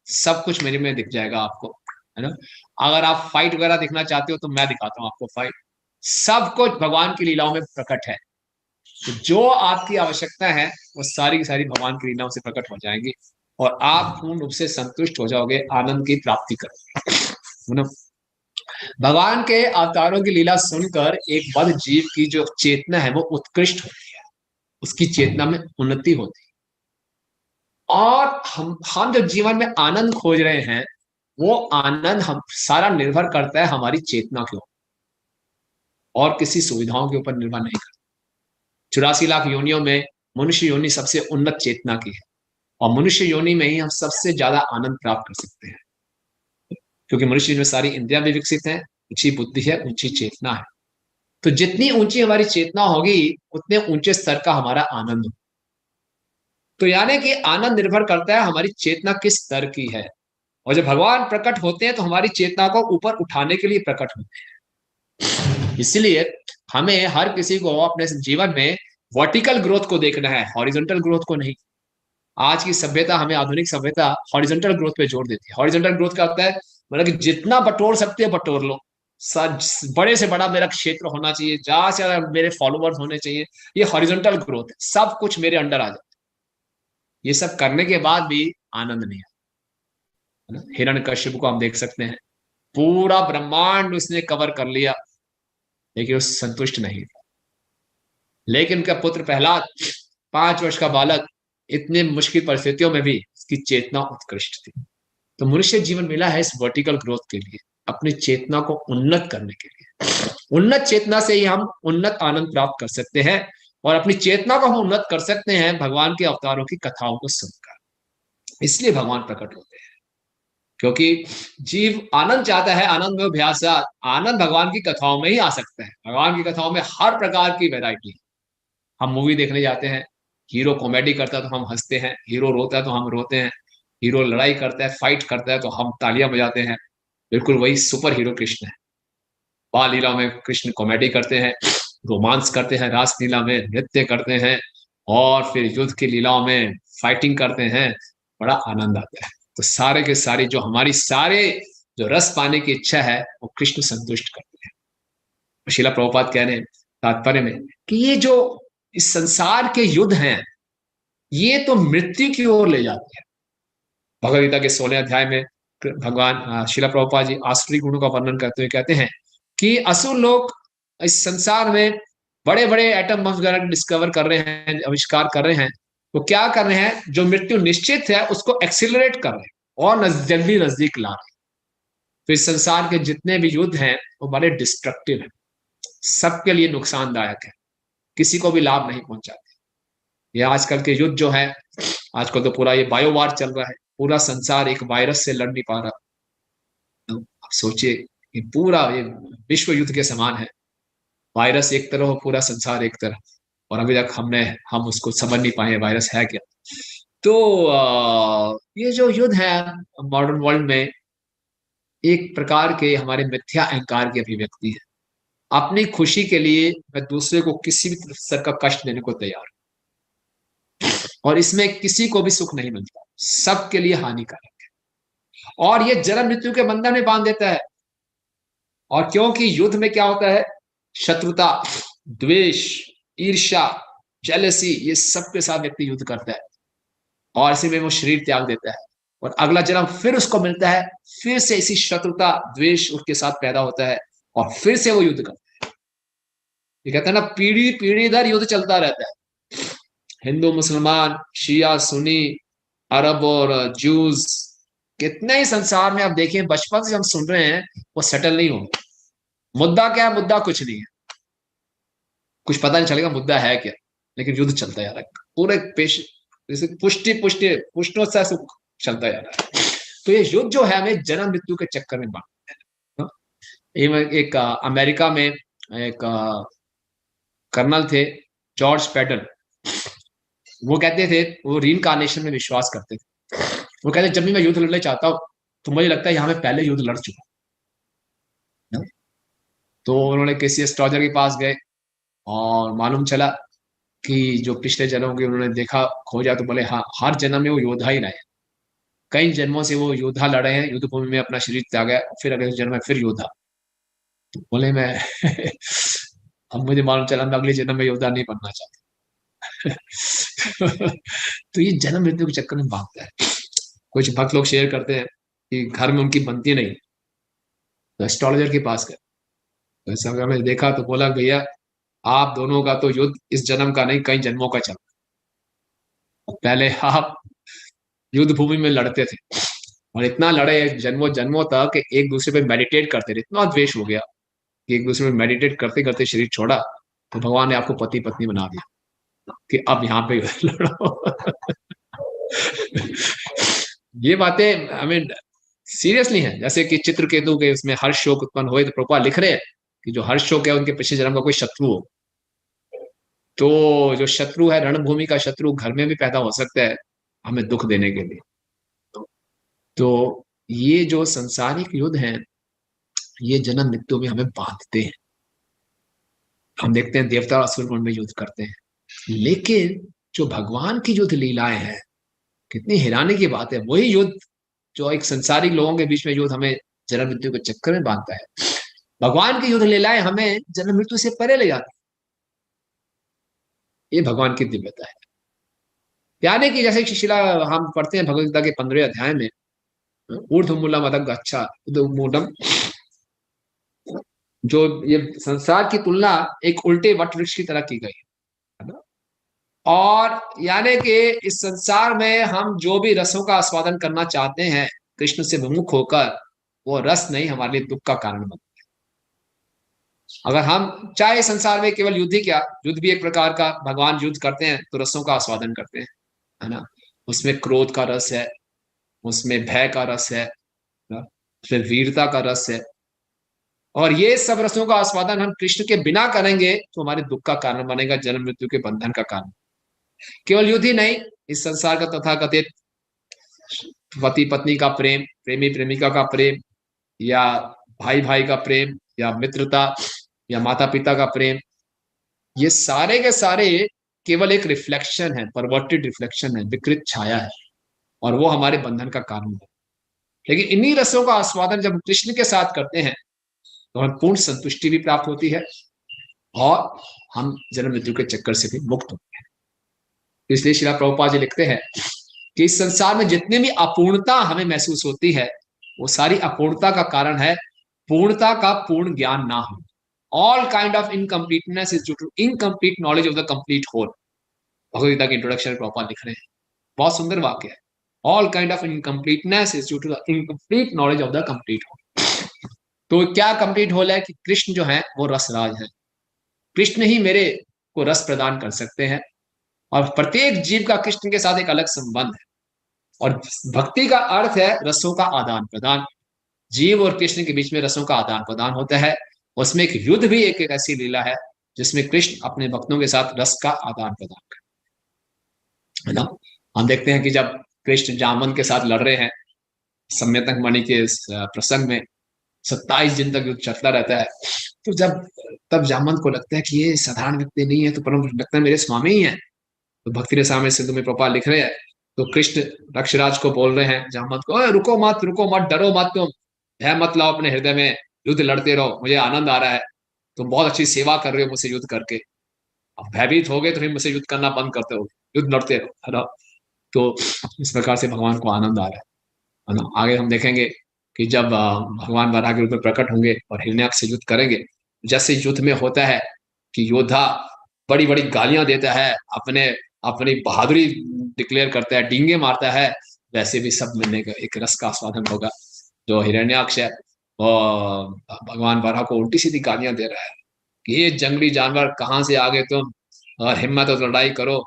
सब कुछ मेरे में दिख जाएगा आपको, है ना। अगर आप फाइट वगैरह दिखना चाहते हो तो मैं दिखाता हूँ आपको फाइट। सब कुछ भगवान की लीलाओं में प्रकट है। तो जो आपकी आवश्यकता है वो सारी की सारी भगवान की लीलाओं से प्रकट हो जाएंगी, और आप पूर्ण रूप से संतुष्ट हो जाओगे, आनंद की प्राप्ति करोगे। भगवान के अवतारों की लीला सुनकर एक बद्ध जीव की जो चेतना है वो उत्कृष्ट होती है, उसकी चेतना में उन्नति होती है। और हम जो जीवन में आनंद खोज रहे हैं, वो आनंद हम सारा निर्भर करता है हमारी चेतना के ऊपर, और किसी सुविधाओं के ऊपर निर्भर नहीं करता। 84 लाख योनियों में मनुष्य योनि सबसे उन्नत चेतना की है, और मनुष्य योनि में ही हम सबसे ज्यादा आनंद प्राप्त कर सकते हैं, क्योंकि मनुष्य में सारी इंद्रियां भी विकसित हैं, ऊंची बुद्धि है, ऊंची चेतना है। तो जितनी ऊंची हमारी चेतना होगी, उतने ऊंचे स्तर का हमारा आनंद होगा। तो यानी कि आनंद निर्भर करता है हमारी चेतना किस स्तर की है। और जब भगवान प्रकट होते हैं तो हमारी चेतना को ऊपर उठाने के लिए प्रकट होते हैं। इसलिए हमें हर किसी को अपने जीवन में वर्टिकल ग्रोथ को देखना है, हॉरिजॉन्टल ग्रोथ को नहीं। आज की सभ्यता, हमें आधुनिक सभ्यता हॉरिजॉन्टल ग्रोथ पे जोर देती है। हॉरिजॉन्टल ग्रोथ क्या होता है, मतलब कि जितना बटोर सकते हो बटोर लो, बड़े से बड़ा मेरा क्षेत्र होना चाहिए, ज्यादा से ज्यादा मेरे फॉलोअर्स होने चाहिए, ये हॉरिजॉन्टल ग्रोथ है। सब कुछ मेरे अंडर आ जाए, ये सब करने के बाद भी आनंद नहीं है। हिरण्यकश्यप को हम देख सकते हैं, पूरा ब्रह्मांड उसने कवर कर लिया, लेकिन वो संतुष्ट नहीं था। लेकिन उनका पुत्र प्रहलाद 5 वर्ष का बालक, इतने मुश्किल परिस्थितियों में भी उसकी चेतना उत्कृष्ट थी। तो मनुष्य जीवन मिला है इस वर्टिकल ग्रोथ के लिए, अपनी चेतना को उन्नत करने के लिए। उन्नत चेतना से ही हम उन्नत आनंद प्राप्त कर सकते हैं, और अपनी चेतना को हम उन्नत कर सकते हैं भगवान के अवतारों की कथाओं को सुनकर। इसलिए भगवान प्रकट होते हैं, क्योंकि जीव आनंद चाहता है, आनंद में अभ्यास, आनंद भगवान की कथाओं में ही आ सकता है। भगवान की कथाओं में हर प्रकार की वैरायटी। हम मूवी देखने जाते हैं, हीरो कॉमेडी करता है तो हम हंसते हैं, हीरो रोता है तो हम रोते हैं, हीरो लड़ाई करता है, फाइट करता है तो हम तालियां बजाते हैं। बिल्कुल वही सुपर हीरो कृष्ण है। बाल लीला में कृष्ण कॉमेडी करते हैं, रोमांस करते हैं, रास लीला में नृत्य करते हैं, और फिर युद्ध की लीलाओं में फाइटिंग करते हैं। बड़ा आनंद आता है। तो सारे के सारे जो हमारी सारे जो रस पाने की इच्छा है वो कृष्ण संतुष्ट करते हैं। शिला प्रभुपाद कह रहे हैं तात्पर्य में कि ये जो इस संसार के युद्ध हैं, ये तो मृत्यु की ओर ले जाते हैं। भगवद गीता के 16 अध्याय में भगवान शिला प्रभुपाद जी आसुरी गुणों का वर्णन करते हुए कहते हैं कि असुर लोग इस संसार में बड़े बड़े एटम बम वगैरह डिस्कवर कर रहे हैं, आविष्कार कर रहे हैं। तो क्या कर रहे हैं, जो मृत्यु निश्चित है उसको एक्सिलरेट कर रहे हैं और जल्दी नजदीक ला रहे हैं। तो इस संसार के जितने भी युद्ध हैं वो बड़े डिस्ट्रक्टिव हैं, सबके लिए नुकसानदायक है, किसी को भी लाभ नहीं पहुंचाते। ये आजकल के युद्ध जो है, आजकल तो पूरा ये बायोवार चल रहा है, पूरा संसार एक वायरस से लड़ नहीं पा रहा। तो आप सोचिए कि पूरा ये विश्व युद्ध के समान है, वायरस एक तरफ और पूरा संसार एक तरफ, और अभी तक हम उसको समझ नहीं पाए वायरस है क्या। तो ये जो युद्ध है मॉडर्न वर्ल्ड में, एक प्रकार के हमारे मिथ्या अहंकार की अभिव्यक्ति है। अपनी खुशी के लिए मैं दूसरे को किसी भी तरह का कष्ट देने को तैयार हूं, और इसमें किसी को भी सुख नहीं मिलता, सबके लिए हानिकारक है, और ये जन्म मृत्यु के बंधन में बांध देता है। और क्योंकि युद्ध में क्या होता है, शत्रुता, द्वेष, ईर्ष्या, जेलसी, ये सब के साथ व्यक्ति युद्ध करता है, और इसी में वो शरीर त्याग देता है, और अगला जन्म फिर उसको मिलता है, फिर से इसी शत्रुता द्वेष उसके साथ पैदा होता है, और फिर से वो युद्ध करता है। ये कहते हैं ना, पीढ़ी पीढ़ी दर युद्ध चलता रहता है। हिंदू मुसलमान, शिया सुन्नी, अरब और जूस, कितने ही संसार में आप देखिए, बचपन से हम सुन रहे हैं, वो सेटल नहीं होंगे। मुद्दा क्या है, मुद्दा कुछ नहीं है, कुछ पता नहीं चलेगा मुद्दा है क्या, लेकिन युद्ध चलता जा रहा है पूरे पेश, जैसे पुष्टि पुष्टि पुष्टों से चलता जा रहा है। तो ये युद्ध जो है हमें जन्म मृत्यु के चक्कर में बांधता है। एक अमेरिका में एक कर्नल थे, जॉर्ज पैटन। वो कहते थे, वो रीइंकार्नेशन में विश्वास करते थे। वो कहते जब भी मैं युद्ध लड़ना चाहता हूँ तो मुझे लगता है यहाँ में पहले युद्ध लड़ चुका हूं। तो उन्होंने किसी एस्ट्रोलॉजर के पास गए, और मालूम चला कि जो पिछले जन्मों के उन्होंने देखा, खोजा, तो बोले हाँ, हर जन्म में वो योद्धा ही रहे, कई जन्मों से वो योद्धा लड़े हैं, युद्ध भूमि में अपना शरीर त्यागा, फिर अगले जन्म में फिर योद्धा। तो बोले मैं अब मुझे मालूम चला मैं अगले जन्म में योद्धा नहीं बनना चाहता। तो ये जन्म मृत्यु के चक्कर में भागता है। कुछ भक्त लोग शेयर करते हैं कि घर में उनकी बनती नहीं, तो एस्ट्रोलॉजर के पास गए, तो ऐसा मैंने देखा, तो बोला भैया आप दोनों का तो युद्ध इस जन्म का नहीं, कई जन्मों का चल, पहले आप युद्ध भूमि में लड़ते थे, और इतना लड़े जन्मों जन्मों तक, एक दूसरे पे मेडिटेट करते थे, इतना द्वेष हो गया कि एक दूसरे में मेडिटेट करते करते शरीर छोड़ा, तो भगवान ने आपको पति पत्नी बना दिया कि अब यहाँ पे लड़ो। ये बातें हमें सीरियसली हैं, जैसे कि चित्रकेतु के उसमें हर्ष शोक उत्पन्न हुए, तो प्रभुपाद लिख रहे हैं कि जो हर्ष शोक है उनके पिछले जन्म का कोई शत्रु हो, तो जो शत्रु है, रणभूमि का शत्रु घर में भी पैदा हो सकता है हमें दुख देने के लिए। तो ये जो संसारिक युद्ध है, ये जन्म मृत्यु में हमें बांधते हैं। हम देखते हैं देवता और असुर में युद्ध करते हैं, लेकिन जो भगवान की युद्ध लीलाएं हैं, कितनी हैरानी की बात है, वही युद्ध जो एक संसारिक लोगों के बीच में युद्ध हमें जन्म मृत्यु के चक्कर में बांधता है, भगवान की युद्ध लीलाएं हमें जन्म मृत्यु से परे ले जाती है। ये भगवान की दिव्यता है। यानी कि जैसे शिला हम पढ़ते हैं भगवद गीता के 15 अध्याय में, ऊर्ध्वमूलम अधः गच्छात् मूलम, जो ये संसार की तुलना एक उल्टे वट वृक्ष की तरह की गई है ना। और यानी कि इस संसार में हम जो भी रसों का आस्वादन करना चाहते हैं कृष्ण से विमुख होकर, वो रस नहीं हमारे लिए दुख का कारण बनता है। अगर हम चाहे संसार में केवल युद्ध ही क्या, युद्ध भी एक प्रकार का, भगवान युद्ध करते हैं तो रसों का आस्वादन करते हैं, है ना। उसमें क्रोध का रस है, उसमें भय का रस है ना? उसमें वीरता का रस है। और ये सब रसों का आस्वादन हम कृष्ण के बिना करेंगे तो हमारे दुख का कारण बनेगा, जन्म मृत्यु के बंधन का कारण। केवल युद्ध ही नहीं, इस संसार का तथाकथित पति पत्नी का प्रेम, प्रेमी प्रेमिका का प्रेम, या भाई भाई का प्रेम, या मित्रता, या माता पिता का प्रेम, ये सारे के सारे केवल एक रिफ्लेक्शन है, परवर्टेड रिफ्लेक्शन है, विकृत छाया है, और वो हमारे बंधन का कारण है। लेकिन इन्हीं रसों का आस्वादन जब कृष्ण के साथ करते हैं तो हमें पूर्ण संतुष्टि भी प्राप्त होती है, और हम जन्म मृत्यु के चक्कर से भी मुक्त होते हैं। इसलिए श्रीला प्रभुपाद जी लिखते हैं कि इस संसार में जितनी भी अपूर्णता हमें महसूस होती है, वो सारी अपूर्णता का कारण है पूर्णता का पूर्ण ज्ञान ना हो। All kind of incompleteness is due to incomplete knowledge of the complete whole. Bhagavadgita के इंट्रोडक्शन में प्रभुपाद लिख रहे हैं, बहुत सुंदर वाक्य है। All kind of incompleteness is due to the incomplete knowledge of the complete whole. तो क्या कंप्लीट होल है कि कृष्ण जो है वो रसराज है। कृष्ण ही मेरे को रस प्रदान कर सकते हैं, और प्रत्येक जीव का कृष्ण के साथ एक अलग संबंध है। और भक्ति का अर्थ है रसों का आदान प्रदान। जीव और कृष्ण के बीच में रसों का आदान प्रदान होता है। उसमें एक युद्ध भी एक ऐसी लीला है जिसमें कृष्ण अपने भक्तों के साथ रस का आदान प्रदान करते हैं, है ना। हम देखते हैं कि जब कृष्ण जामवंत के साथ लड़ रहे हैं सम्यतक मणि के इस प्रसंग में, 27 दिन तक युद्ध चलता रहता है। तो जब तब जामवंत को लगता है कि ये साधारण व्यक्ति नहीं है, तो परम लगता है मेरे स्वामी ही है। तो भक्ति रसामृत सिंधु में प्रभुपाद लिख रहे हैं, तो कृष्ण रक्षराज को बोल रहे हैं जामवंत को, रुको मत, डरो मत, तुम भय मत लाओ अपने हृदय में, युद्ध लड़ते रहो, मुझे आनंद आ रहा है, तुम बहुत अच्छी सेवा कर रहे हो मुझसे युद्ध करके। अब भयभीत हो गए तो फिर मुझसे युद्ध करना बंद करते हो, युद्ध लड़ते रहो, है ना। तो इस प्रकार से भगवान को आनंद आ रहा है ना। आगे हम देखेंगे कि जब भगवान वराह के रूप में प्रकट होंगे और हिरण्याक्ष से युद्ध करेंगे, जैसे युद्ध में होता है कि योद्धा बड़ी बड़ी गालियां देता है, अपने अपनी बहादुरी डिक्लेयर करता है, डींगे मारता है, वैसे भी सब मिलने का एक रस का आस्वादन होगा। जो हिरण्याक्ष है और भगवान वराह को उल्टी सीधी गालियां दे रहा है कि ये जंगली जानवर कहाँ से आ गए तुम, और हिम्मत और लड़ाई करो,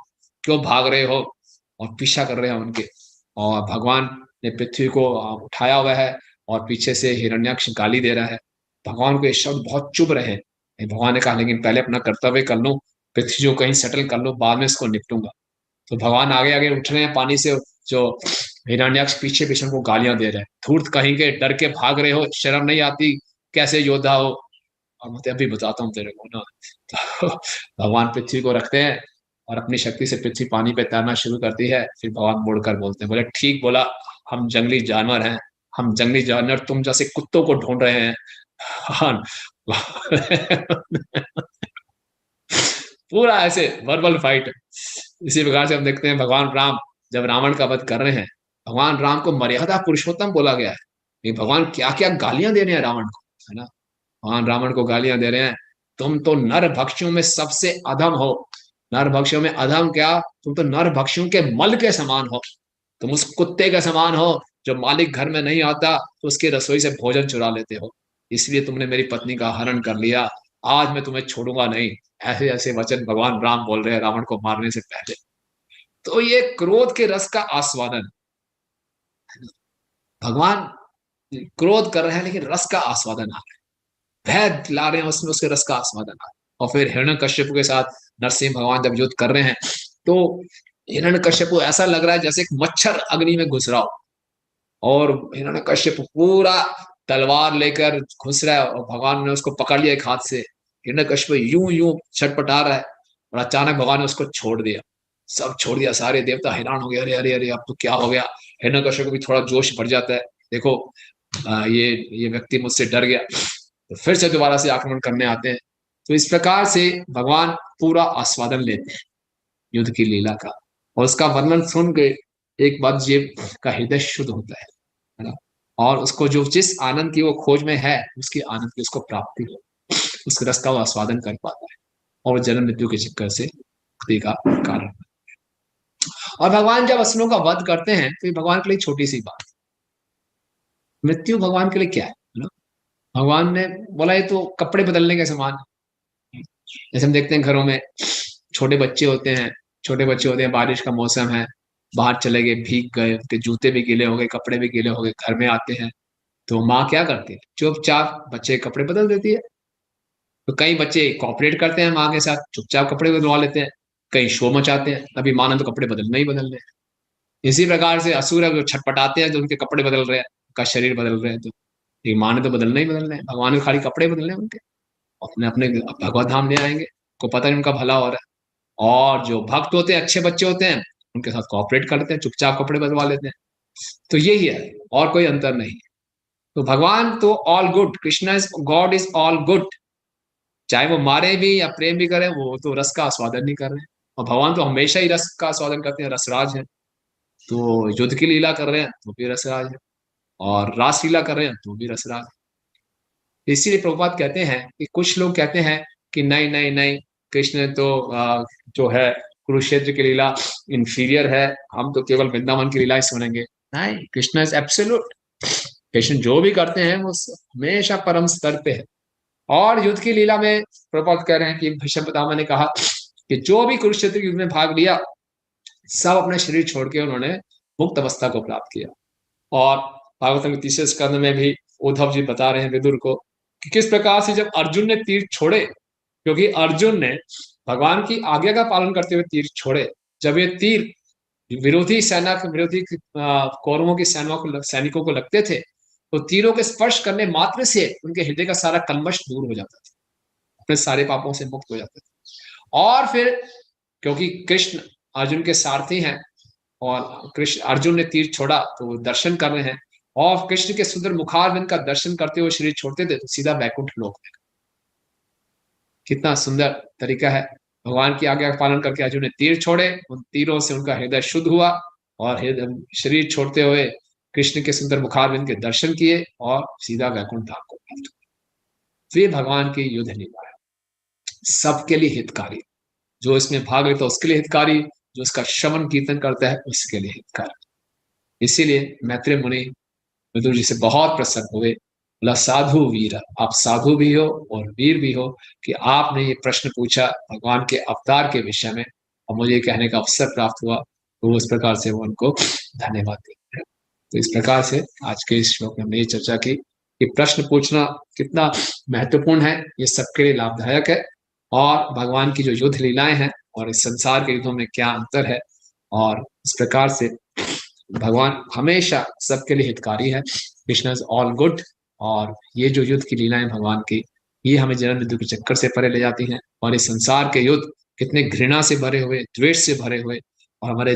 क्यों भाग रहे हो, और पीछा कर रहे हैं उनके। और भगवान ने पृथ्वी को उठाया हुआ है, और पीछे से हिरण्याक्ष गाली दे रहा है। भगवान को ये शब्द बहुत चुभ रहे हैं। भगवान ने कहा लेकिन पहले अपना कर्तव्य कर लो, पृथ्वी को कहीं सेटल कर लो, बाद में इसको निपटूंगा। तो भगवान आगे आगे उठ रहे हैं पानी से, जो हिरण्याक्ष पीछे पीछे उनको गालियां दे रहे हैं, धूर्त कहीं के, डर के भाग रहे हो, शर्म नहीं आती, कैसे योद्धा हो। और मैं अभी बताता हूँ तेरे को ना। तो भगवान पृथ्वी को रखते हैं, और अपनी शक्ति से पृथ्वी पानी पे तैरना शुरू करती है। फिर भगवान मुड़कर बोलते हैं, बोले ठीक बोला, हम जंगली जानवर हैं, हम जंगली जानवर तुम जैसे कुत्तों को ढूंढ रहे हैं। हाँ। पूरा ऐसे वर्बल फाइट। इसी प्रकार से हम देखते हैं भगवान राम जब रावण का वध कर रहे हैं, भगवान राम को मर्यादा पुरुषोत्तम बोला गया है। ये भगवान क्या क्या गालियां दे रहे हैं रावण को, है ना। भगवान रावण को गालियां दे रहे हैं, तुम तो नर भक्षियों में सबसे अधम हो। नर भक्षियों में अधम क्या, तुम तो नर भक्षियों के मल के समान हो। तुम उस कुत्ते के समान हो जो मालिक घर में नहीं आता तो उसके रसोई से भोजन चुरा लेते हो। इसलिए तुमने मेरी पत्नी का हरण कर लिया, आज मैं तुम्हें छोड़ूंगा नहीं। ऐसे ऐसे वचन भगवान राम बोल रहे हैं रावण को मारने से पहले। तो ये क्रोध के रस का आस्वादन, भगवान क्रोध कर रहे हैं लेकिन रस का आस्वादन आ रहा है, भय दिला रहे हैं उसमें, उसके रस का आस्वादन आ रहा है। और फिर हिरण्यकश्यप के साथ नरसिंह भगवान जब युद्ध कर रहे हैं, तो हिरण्यकश्यप को ऐसा लग रहा है जैसे एक मच्छर अग्नि में घुस रहा हो, और हिरण्यकश्यप पूरा तलवार लेकर घुस रहा है, और भगवान ने उसको पकड़ लिया एक हाथ से। हिरण्यकश्यप यूं यूं छटपटा रहा है, और अचानक भगवान ने उसको छोड़ दिया। सब छोड़ दिया, सारे देवता हैरान हो गए, अरे अरे अरे अब तो क्या हो गया। हिरण्यकश्यप को भी थोड़ा जोश बढ़ जाता है, देखो ये व्यक्ति मुझसे डर गया, तो फिर से दोबारा से आक्रमण करने आते हैं। तो इस प्रकार से भगवान पूरा आस्वादन लेते हैं युद्ध की लीला का, और उसका वर्णन सुन के एक बात जीव का हृदय शुद्ध होता है ना। और उसको जो जिस आनंद की वो खोज में है, उसकी आनंद की उसको प्राप्ति हो, उस रस का वो आस्वादन कर पाता है, और जन्म मृत्यु के चक्कर से मुक्ति का कारण। और भगवान जब असुरों का वध करते हैं तो ये भगवान के लिए छोटी सी बात, मृत्यु भगवान के लिए क्या है ना। भगवान ने बोला ये तो कपड़े बदलने के समान है। जैसे हम देखते हैं घरों में छोटे बच्चे होते हैं, छोटे बच्चे होते हैं, बारिश का मौसम है, बाहर चले गए, भीग गए, उनके जूते भी गीले हो गए, कपड़े भी गीले हो गए, घर में आते हैं तो माँ क्या करती है, चुपचाप बच्चे के कपड़े बदल देती है। तो कई बच्चे कॉपरेट करते हैं माँ के साथ, चुपचाप कपड़े बदलवा लेते हैं, कई शो मचाते हैं, अभी माँ ने तो कपड़े बदलने ही बदलने हैं। इसी प्रकार से असुर है जो छटपटाते हैं, जो उनके कपड़े बदल रहे हैं, उनका शरीर बदल रहे हैं, तो ये माँ ने तो बदलना ही बदलना है, भगवान ने खाली कपड़े बदलने हैं उनके, अपने अपने भगवत धाम ले आएंगे, को पता नहीं उनका भला हो रहा है। और जो भक्त होते हैं, अच्छे बच्चे होते हैं, उनके साथ कॉपरेट करते हैं, चुपचाप कपड़े बदलवा लेते हैं। तो यही है, और कोई अंतर नहीं है। तो भगवान तो all good, Krishna is God, is all good. चाहे वो मारे भी या प्रेम भी करें, वो तो रस का आस्वादन नहीं कर रहे हैं। और भगवान तो हमेशा ही रस का आस्वादन करते हैं, रसराज है। तो युद्ध की लीला कर रहे हैं तो भी रसराज है, और रास लीला कर रहे हैं तो भी रसराज है। इसीलिए प्रभुपाद कहते हैं कि कुछ लोग कहते हैं कि नहीं नहीं नहीं, कृष्ण तो जो है कुरुक्षेत्र की लीला इंफीरियर है, हम तो केवल वृंदावन की लीला ही सुनेंगे। नहीं, कृष्ण इज एब्सोल्यूट। कृष्ण जो भी करते हैं वो हमेशा परम स्तर पे है। और युद्ध की लीला में प्रभुपाद कह रहे हैं कि भीष्म पितामह ने कहा कि जो भी कुरुक्षेत्र युद्ध में भाग लिया, सब अपने शरीर छोड़ के उन्होंने मुक्त अवस्था को प्राप्त किया। और भागवतम के तीसरे स्कंद में भी उद्धव जी बता रहे हैं विदुर को कि किस प्रकार से जब अर्जुन ने तीर छोड़े, क्योंकि अर्जुन ने भगवान की आज्ञा का पालन करते हुए तीर छोड़े, जब ये तीर विरोधी सेना के विरोधी कौरवों की सैनिकों को लगते थे, तो तीरों के स्पर्श करने मात्र से उनके हृदय का सारा कलमश दूर हो जाता था, अपने सारे पापों से मुक्त हो जाते थे। और फिर क्योंकि कृष्ण अर्जुन के सारथी हैं, और कृष्ण अर्जुन ने तीर छोड़ा तो वो दर्शन कर रहे हैं, और कृष्ण के सुंदर मुखारविंद का दर्शन करते हुए शरीर छोड़ते थे तो सीधा वैकुंठ लोक में। कितना सुंदर तरीका है। भगवान की आज्ञा का पालन करके अर्जुन ने तीर छोड़े, उन तीरों से उनका हृदय शुद्ध हुआ, और शरीर छोड़ते हुए कृष्ण के सुंदर मुखारविंद के दर्शन किए और सीधा वैकुंठ धाम को प्राप्त हुए। फिर भगवान की युद्ध लीला है, सबके लिए हितकारी। जो इसमें भाग लेता है उसके लिए हितकारी, जो इसका श्रवण कीर्तन करता है उसके लिए हितकारी। इसीलिए मैत्रेय मुनि विदुर जी से बहुत प्रसन्न हुए, बोला साधु वीर, आप साधु भी हो और वीर भी हो कि आपने ये प्रश्न पूछा भगवान के अवतार के विषय में, और मुझे ये कहने का अवसर प्राप्त हुआ। तो उस प्रकार से वो उनको धन्यवाद देते हैं। तो इस प्रकार से आज के इस श्लोक में हमने ये चर्चा की कि प्रश्न पूछना कितना महत्वपूर्ण है, ये सबके लिए लाभदायक है। और भगवान की जो युद्ध लीलाएं हैं और इस संसार के युद्धों में क्या अंतर है, और इस प्रकार से भगवान हमेशा सबके लिए हितकारी है, कृष्ण इज ऑल गुड। और ये जो युद्ध की लीलाएं भगवान की, ये हमें जन्म मृत्यु के चक्कर से परे ले जाती हैं, और इस संसार के युद्ध कितने घृणा से भरे हुए, द्वेष से भरे हुए, और हमारे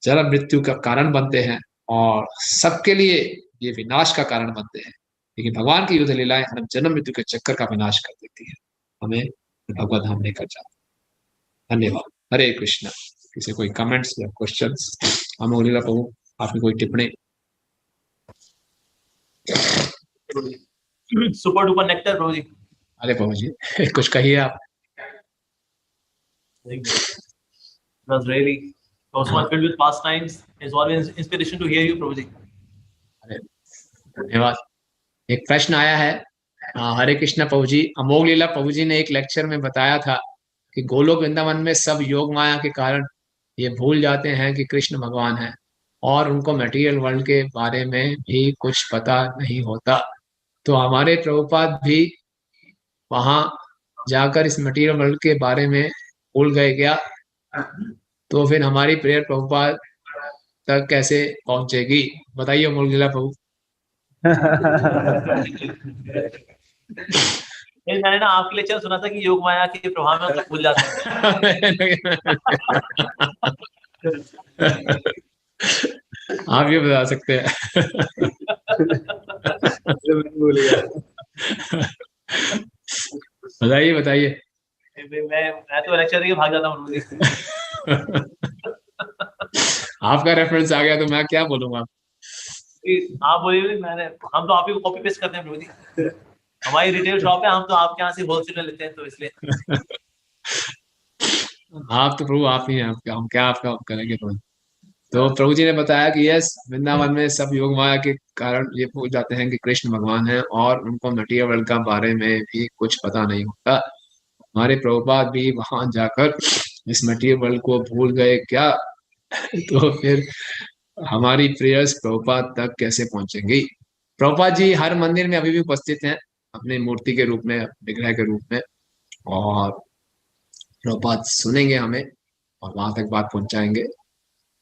जन्म मृत्यु का कारण बनते हैं, और सबके लिए ये विनाश का कारण बनते हैं। लेकिन भगवान की युद्ध लीलाएं हमें जन्म मृत्यु के चक्कर का विनाश कर देती है, हमें भगवत धाम लेकर जाती है। धन्यवाद। हरे कृष्णा। किसी कोई कमेंट्स या क्वेश्चंस? हम लीला प्रभु, आपकी कोई टिप्पणी? सुपर डुपर नेक्टर प्रभु जी। अरे प्रभु जी कुछ कहिए आप। Was really so much filled with pastimes. It's always inspiration to hear you, प्रभु जी। धन्यवाद। एक प्रश्न आया है, हरे कृष्णा प्रभु जी, अमोघ लीला प्रभु जी ने एक लेक्चर में बताया था कि गोलोक वृंदावन में सब योग माया के कारण ये भूल जाते हैं कि कृष्ण भगवान है, और उनको मटेरियल वर्ल्ड के बारे में भी कुछ पता नहीं होता। तो हमारे प्रभुपाद भी वहां जाकर इस मटेरियल वर्ल्ड के बारे में भूल गए क्या? तो फिर हमारी प्रेयर प्रभुपाद तक कैसे पहुंचेगी? बताइए अमोघ लीला प्रभु। मैंने ना आपके लेक्चर सुना था कि योग माया के प्रभाव में तो भूल जाते हैं। आप ये बता सकते हैं। बताइए बताइए। मैं तो लेक्चर देके भाग जाता हूँ। आपका रेफरेंस आ गया तो मैं क्या बोलूंगा। आप बोलिए, हम तो आप ही को कॉपी पेस्ट करते हैं प्रभु जी। हमारी रिटेल शॉप है, हम तो आपके यहाँ से होलसेल में लेते हैं, तो इसलिए। आप तो प्रभु आप ही हैं, हम क्या आपका करेंगे तो। तो प्रभु जी ने बताया कि यस, वृंदावन में सब योग माया के कारण ये भूल जाते हैं कि कृष्ण भगवान है और उनको मटीरियल वर्ल्ड का बारे में भी कुछ पता नहीं होता। हमारे प्रभुपाद भी वहां जाकर इस मटीरियल वर्ल्ड को भूल गए क्या? तो फिर हमारी प्रेयर्स प्रभुपाद तक कैसे पहुंचेंगी? प्रभुपाद जी हर मंदिर में अभी भी उपस्थित हैं, अपनी मूर्ति के रूप में, विग्रह के रूप में, और प्रभुपाद सुनेंगे हमें और वहां तक बात पहुंचाएंगे।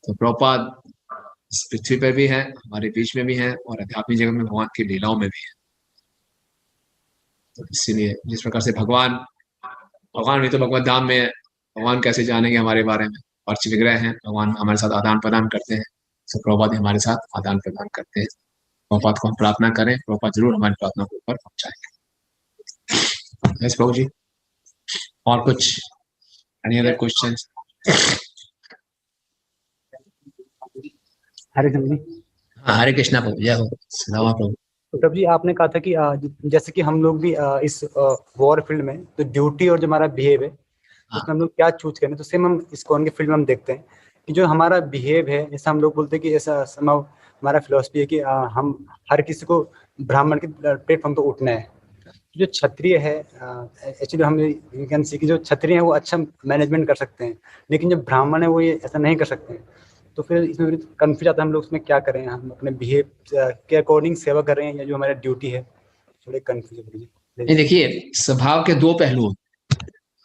तो प्रभुपाद इस पृथ्वी पर भी हैं, हमारे बीच में भी हैं, और आध्यात्मिक जगत में भगवान की लीलाओं में भी है। तो इसीलिए जिस प्रकार से भगवान भगवान भी तो भगवत धाम में है, भगवान कैसे जानेंगे हमारे बारे में? अर्च विग्रह हैं, भगवान हमारे साथ आदान प्रदान करते हैं, तो प्रभुपाद हमारे साथ आदान प्रदान करते हैं। प्रभुपाद को हम प्रार्थना करें, प्रभुपाद जरूर हमारी प्रार्थना को ऊपर पहुंचाएंगे। यस प्रभु जी, और कुछ एनी अदर क्वेश्चंस? हरे कृष्ण जी। हाँ, हरे कृष्णा प्रभु, जय हो, सदावा प्रभु। तो प्रभु जी आपने कहा था कि जैसे कि हम लोग भी इस वॉर फील्ड में तो ड्यूटी और जो हमारा बिहेव है उसमें हम लोग क्या चूज करें, तो सेम हम इस्कॉन के फील्ड में हम देखते हैं कि जो हमारा बिहेव है, जैसे हम लोग बोलते हैं कि ऐसा समाव हमारा फिलोसफी है कि हम हर किसी को ब्राह्मण के प्लेटफॉर्म पर उठना है। जो क्षत्रिय है, एक्चुअली हम कैन सी कि जो क्षत्रिय है वो अच्छा मैनेजमेंट कर सकते हैं, लेकिन जो ब्राह्मण है वो ये ऐसा नहीं कर सकते हैं। तो फिर इसमें कंफ्यूज आता है हम लोग उसमें क्या करें, हम अपने बिहेव के अकॉर्डिंग सेवा कर रहे हैं या जो हमारा ड्यूटी है, थोड़े कंफ्यूज नहीं, देखिए, स्वभाव के दो पहलू होते हैं।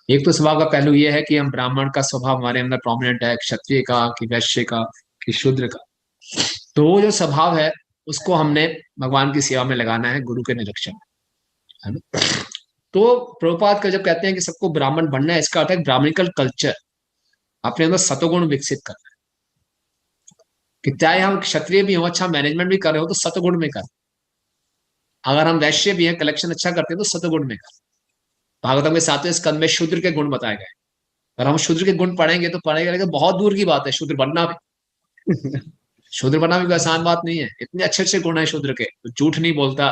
एक तो स्वभाव का पहलू ये है कि हम ब्राह्मण का स्वभाव हमारे अंदर प्रोमिनेंट है, क्षत्रिय का, कि वैश्य का, कि शूद्र का। तो वो जो स्वभाव है उसको हमने भगवान की सेवा में लगाना है, गुरु के निरीक्षण में, है ना? तो प्रभुपाद का जब कहते हैं कि सबको ब्राह्मण बनना है, इसका अर्थ है ब्राह्मणिकल कल्चर अपने अंदर सतोगुण विकसित करना है। कि चाहे हम क्षत्रिय भी हो, अच्छा मैनेजमेंट भी कर रहे हो, तो सतोगुण में कर। अगर हम वैश्य भी हैं, कलेक्शन अच्छा करते हैं, तो सतोगुण में कर। भागवतम के 7वें स्कंद में शूद्र के गुण बताए गए। अगर हम शूद्र के गुण पढ़ेंगे तो पढ़ेंगे, लेकिन बहुत दूर की बात है शूद्र बनना भी। शूद्र बनना भी कोई आसान बात नहीं है। इतने अच्छे अच्छे गुण है शूद्र के, तो झूठ नहीं बोलता,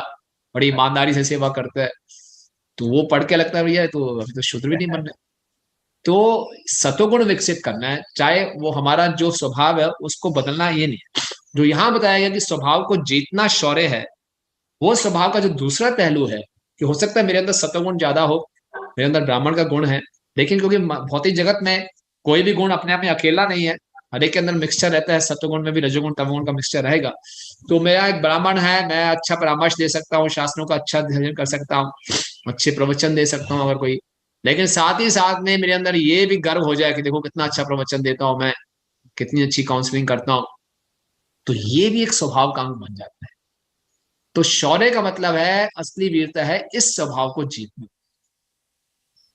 बड़ी ईमानदारी से सेवा करता है, तो वो पढ़ के लगता है भैया तो अभी तो शूद्र भी नहीं बनना। तो सतोगुण विकसित करना है, चाहे वो हमारा जो स्वभाव है उसको बदलना ये नहीं है। जो यहाँ बताया गया कि स्वभाव को जीतना शौर्य है, वो स्वभाव का जो दूसरा पहलू है कि हो सकता है मेरे अंदर सतोगुण ज्यादा हो, मेरे अंदर ब्राह्मण का गुण है, लेकिन क्योंकि भौतिक जगत में कोई भी गुण अपने आप में अकेला नहीं है, हर एक के अंदर मिक्सचर रहता है, सत्वगुण में भी रजोगुण तमोगुण का मिक्सचर रहेगा। तो मेरा एक ब्राह्मण है, मैं अच्छा परामर्श दे सकता हूँ, शास्त्रों का अच्छा अध्ययन कर सकता हूँ, अच्छे प्रवचन दे सकता हूँ अगर कोई, लेकिन साथ ही साथ में मेरे अंदर ये भी गर्व हो जाए कि देखो कितना अच्छा प्रवचन देता हूँ मैं, कितनी अच्छी काउंसलिंग करता हूँ, तो ये भी एक स्वभाव का अंग बन जाता है। तो शौर्य का मतलब है, असली वीरता है इस स्वभाव को जीतना।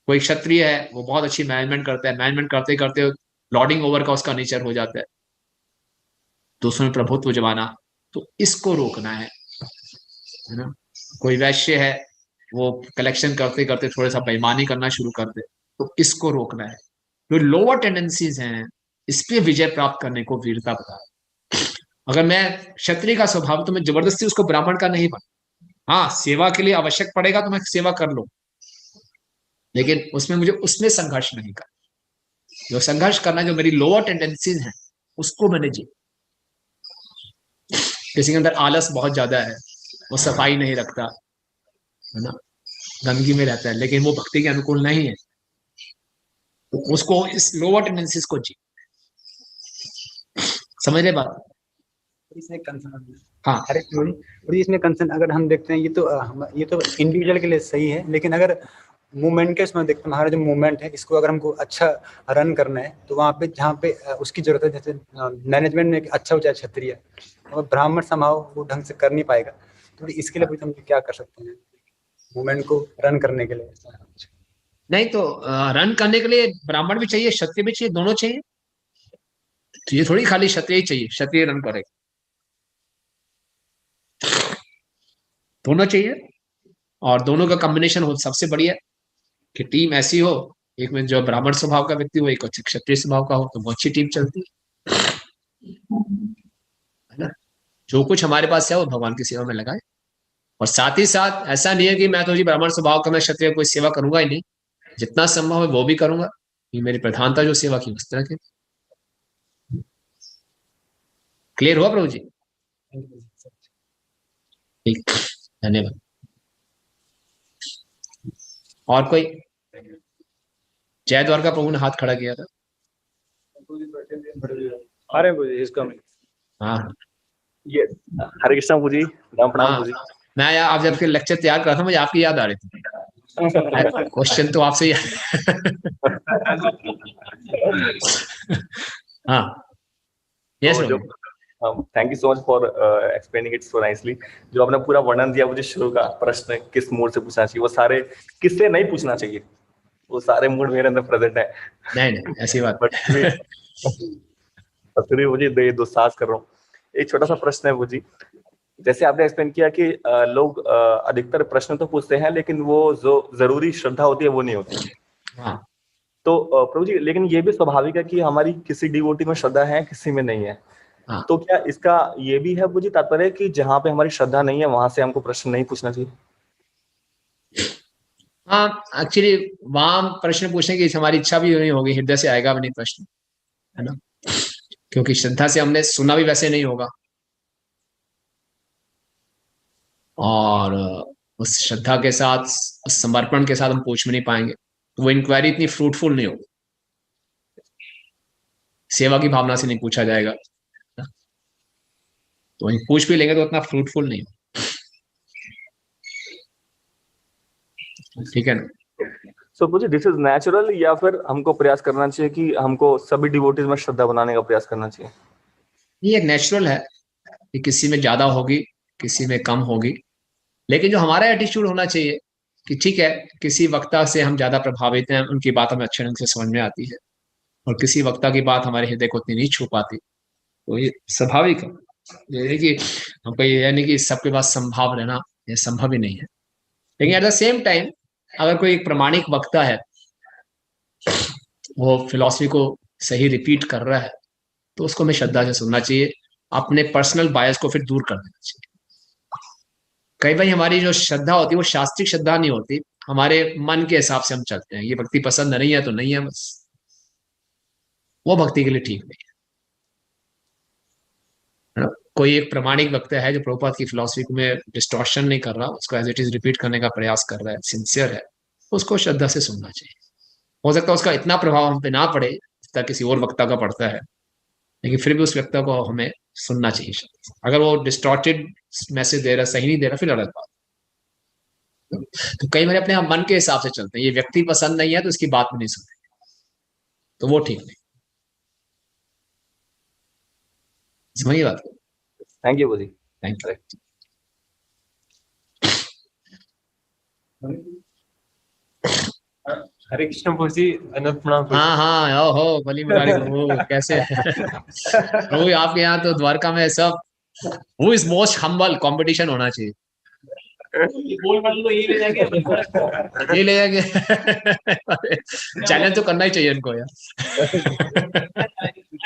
कोई क्षत्रिय है, वो बहुत अच्छी मैनेजमेंट करता है, मैनेजमेंट करते करते लॉर्डिंग ओवर का उसका नेचर हो जाता है, दूसरों में प्रभुत्व जमाना, तो इसको रोकना है ना? कोई वैश्य है, वो कलेक्शन करते करते थोड़ा सा बेईमानी करना शुरू कर दे, तो इसको रोकना है। जो लोअर टेंडेंसीज हैं, इस पे विजय प्राप्त करने को वीरता बता है। अगर मैं क्षत्रिय का स्वभाव, तो मैं जबरदस्ती उसको ब्राह्मण का नहीं बन, हाँ सेवा के लिए आवश्यक पड़ेगा तो मैं सेवा कर लूं, लेकिन उसमें मुझे उसमें संघर्ष नहीं करना। जो संघर्ष करना, जो मेरी लोअर टेंडेंसीज हैं, उसको मैंने जी। किसी के अंदर आलस बहुत ज्यादा है, वो सफाई नहीं रखता, है ना, गंदगी में रहता है, लेकिन वो भक्ति के अनुकूल नहीं है, तो उसको इस लोअर टेंडेंसीज को जी। समझ रहे बात? इसमें कंसर्न, हाँ, अरे और इसमें कंसर्न अगर हम देखते हैं, ये तो इंडिविजुअल के लिए सही है, लेकिन अगर मूवमेंट के उसमें देखते हैं, हमारा जो मूवमेंट है इसको अगर हमको अच्छा रन करना है, तो वहाँ पे जहाँ पे उसकी जरूरत है, जैसे मैनेजमेंट में अच्छा हो जाए क्षत्रिय, और ब्राह्मण समाव वो ढंग से कर नहीं पाएगा, तो इसके लिए हम क्या कर सकते हैं मूवमेंट को रन करने के लिए? नहीं तो रन करने के लिए ब्राह्मण भी चाहिए, क्षत्रिय भी चाहिए, दोनों चाहिए। तो ये थोड़ी खाली क्षत्रिय चाहिए, क्षत्रिय रन करेगा, दोनों चाहिए, और दोनों का कॉम्बिनेशन हो सबसे बढ़िया, कि टीम ऐसी हो, एक में जो ब्राह्मण स्वभाव का व्यक्ति हो, एक अच्छे क्षत्रिय स्वभाव का हो, तो बहुत अच्छी टीम चलती है ना? जो कुछ हमारे पास है वो भगवान की सेवा में लगाए, और साथ ही साथ ऐसा नहीं है कि मैं तो जी ब्राह्मण स्वभाव का, मैं क्षत्रिय कोई सेवा करूंगा ही नहीं, जितना संभव है वो भी करूंगा। ये मेरी प्रधानता जो सेवा की उस तरह की। क्लियर हुआ प्रभु जी? ठीक, धन्यवाद। और कोई? जय द्वारका प्रभु ने हाथ खड़ा किया था। अरे प्रभु जी, हाँ ये हरे कृष्णा प्रभु जी, राम प्रणाम प्रभु जी। मैं यार आप जब लेक्चर तैयार कर रहा था मुझे आपकी याद आ रही थी। क्वेश्चन तो आपसे ही हाँ yes thank you so much for explaining it so nicely. जो आपने पूरा वर्णन दिया मुझे शुरू का प्रश्न किस मूड से पूछना चाहिए, वो सारे किससे नहीं पूछना चाहिए, वो सारे मूड मेरे अंदर प्रेजेंट है। नहीं ऐसी बात बट फिर भी मुझे दो साहस कर रहा हूँ। एक छोटा सा प्रश्न है वो जी, जैसे आपने एक्सप्लेन किया कि लोग अधिकतर प्रश्न तो पूछते हैं लेकिन वो जो जरूरी श्रद्धा होती है वो नहीं होती। हाँ तो प्रभु जी, लेकिन ये भी स्वाभाविक है कि हमारी किसी डिवोटी में श्रद्धा है, किसी में नहीं है। हाँ तो क्या इसका ये भी है प्रभु जी तात्पर्य कि जहाँ पे हमारी श्रद्धा नहीं है वहां से हमको प्रश्न नहीं पूछना चाहिए? हाँ एक्चुअली वहां प्रश्न पूछने की हमारी इच्छा भी नहीं होगी, हृदय से आएगा भी नहीं प्रश्न, है ना, क्योंकि श्रद्धा से हमने सुना भी वैसे नहीं होगा और उस श्रद्धा के साथ उस समर्पण के साथ हम पूछ भी नहीं पाएंगे, तो वो इंक्वायरी इतनी फ्रूटफुल नहीं होगी। सेवा की भावना से नहीं पूछा जाएगा, तो वहीं पूछ भी लेंगे तो उतना फ्रूटफुल नहीं होगा। ठीक है ना? सो प्रभु जी, दिस इज नेचुरल या फिर हमको प्रयास करना चाहिए कि हमको सभी डिवोटीज में श्रद्धा बनाने का प्रयास करना चाहिए? ये नेचुरल है कि किसी में ज्यादा होगी किसी में कम होगी, लेकिन जो हमारा एटीट्यूड होना चाहिए कि ठीक है किसी वक्ता से हम ज्यादा प्रभावित हैं, उनकी बात हमें अच्छे ढंग से समझ में आती है और किसी वक्ता की बात हमारे हृदय को उतनी नहीं छू पाती, तो ये स्वाभाविक है। ये है कि हमको ये नहीं कि सबके पास संभाव रहना, ये संभव ही नहीं है। लेकिन एट द सेम टाइम अगर कोई एक प्रामाणिक वक्ता है, वो फिलॉसफी को सही रिपीट कर रहा है, तो उसको हमें श्रद्धा से सुनना चाहिए, अपने पर्सनल बायस को फिर दूर कर देना चाहिए। कई बार हमारी जो श्रद्धा होती है वो शास्त्रिक श्रद्धा नहीं होती, हमारे मन के हिसाब से हम चलते हैं, ये भक्ति पसंद नहीं है तो नहीं है, बस वो भक्ति के लिए ठीक नहीं है ना? कोई एक प्रामाणिक वक्ता है जो प्रभुपाद की फिलॉसफी में डिस्टॉर्शन नहीं कर रहा, उसको एज इट इज रिपीट करने का प्रयास कर रहा है, सिंसियर है, उसको श्रद्धा से सुनना चाहिए। हो सकता है उसका इतना प्रभाव हम पे ना पड़े जितना किसी और वक्ता का पड़ता है, लेकिन फिर भी उस वक्ता को हमें सुनना चाहिए। अगर वो डिस्टॉर्टेड मैसेज दे रहा, सही नहीं दे रहा, फिर अलग बात। तो कई बार अपने मन के हिसाब से चलते हैं, ये व्यक्ति पसंद नहीं है तो इसकी बात भी नहीं सुनते, तो वो ठीक नहीं। समझिए बात को। Thank you Prabhu ji. Thank you. Hare Krishna Prabhu ji, अनंत प्रणाम प्रभु जी। हाँ ओहो बली मुरारी प्रभु कैसे प्रभु आपके यहाँ तो द्वारका में सब who is most humble competition होना चाहिए। गोल्ड मेडल तो यही ले जाएंगे, ये ले जाएंगे चैलेंज तो करना ही चाहिए इनको यार।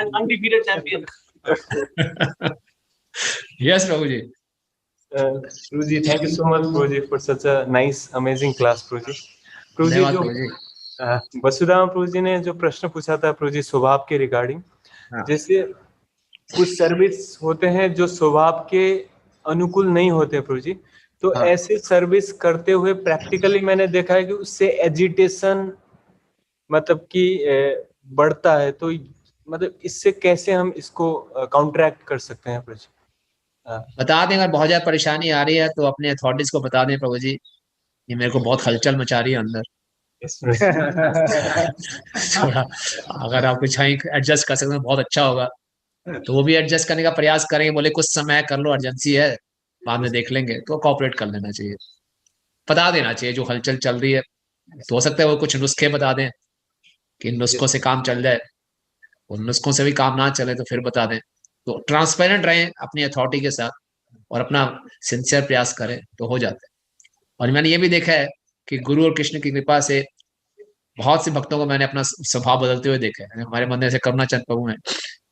Undefeated champion. Yes Prabhu ji. Prabhu ji, thank you so much Prabhu ji for such a nice amazing class Prabhu ji. Prabhu ji, धन्यवाद जो प्रभु जी। वसुधाम प्रभु जी ने जो प्रश्न पूछा था प्रभु जी स्वभाव के रिगार्डिंग, हाँ। जैसे कुछ सर्विस होते हैं जो स्वभाव के अनुकूल नहीं होते प्रभु जी, तो हाँ। ऐसे सर्विस करते हुए प्रैक्टिकली मैंने देखा है कि उससे एजिटेशन मतलब कि बढ़ता है, तो मतलब इससे कैसे हम इसको काउंटरैक्ट कर सकते हैं प्रभु जी? बता दें, अगर बहुत ज्यादा परेशानी आ रही है तो अपने अथॉरिटीज को बता दें प्रभु जी, ये मेरे को बहुत हलचल मचा रही है अंदर। थोड़ा अगर आप कुछ एडजस्ट कर सकते हैं बहुत अच्छा होगा, तो वो भी एडजस्ट करने का प्रयास करेंगे, बोले कुछ समय कर लो, अर्जेंसी है, बाद में देख लेंगे, तो कॉपरेट कर लेना चाहिए, बता देना चाहिए जो हलचल चल रही है। तो हो सकता है वो कुछ नुस्खे बता दें कि इन नुस्खों से काम चल जाए, उन नुस्खों से भी काम ना चले तो फिर बता दें। तो ट्रांसपेरेंट रहें अपनी अथॉरिटी के साथ और अपना सिंसियर प्रयास करें तो हो जाता है। और मैंने ये भी देखा है कि गुरु और कृष्ण की कृपा से बहुत से भक्तों को मैंने अपना स्वभाव बदलते हुए देखा है। हमारे मंदिर से करुणाचंद प्रभु हैं,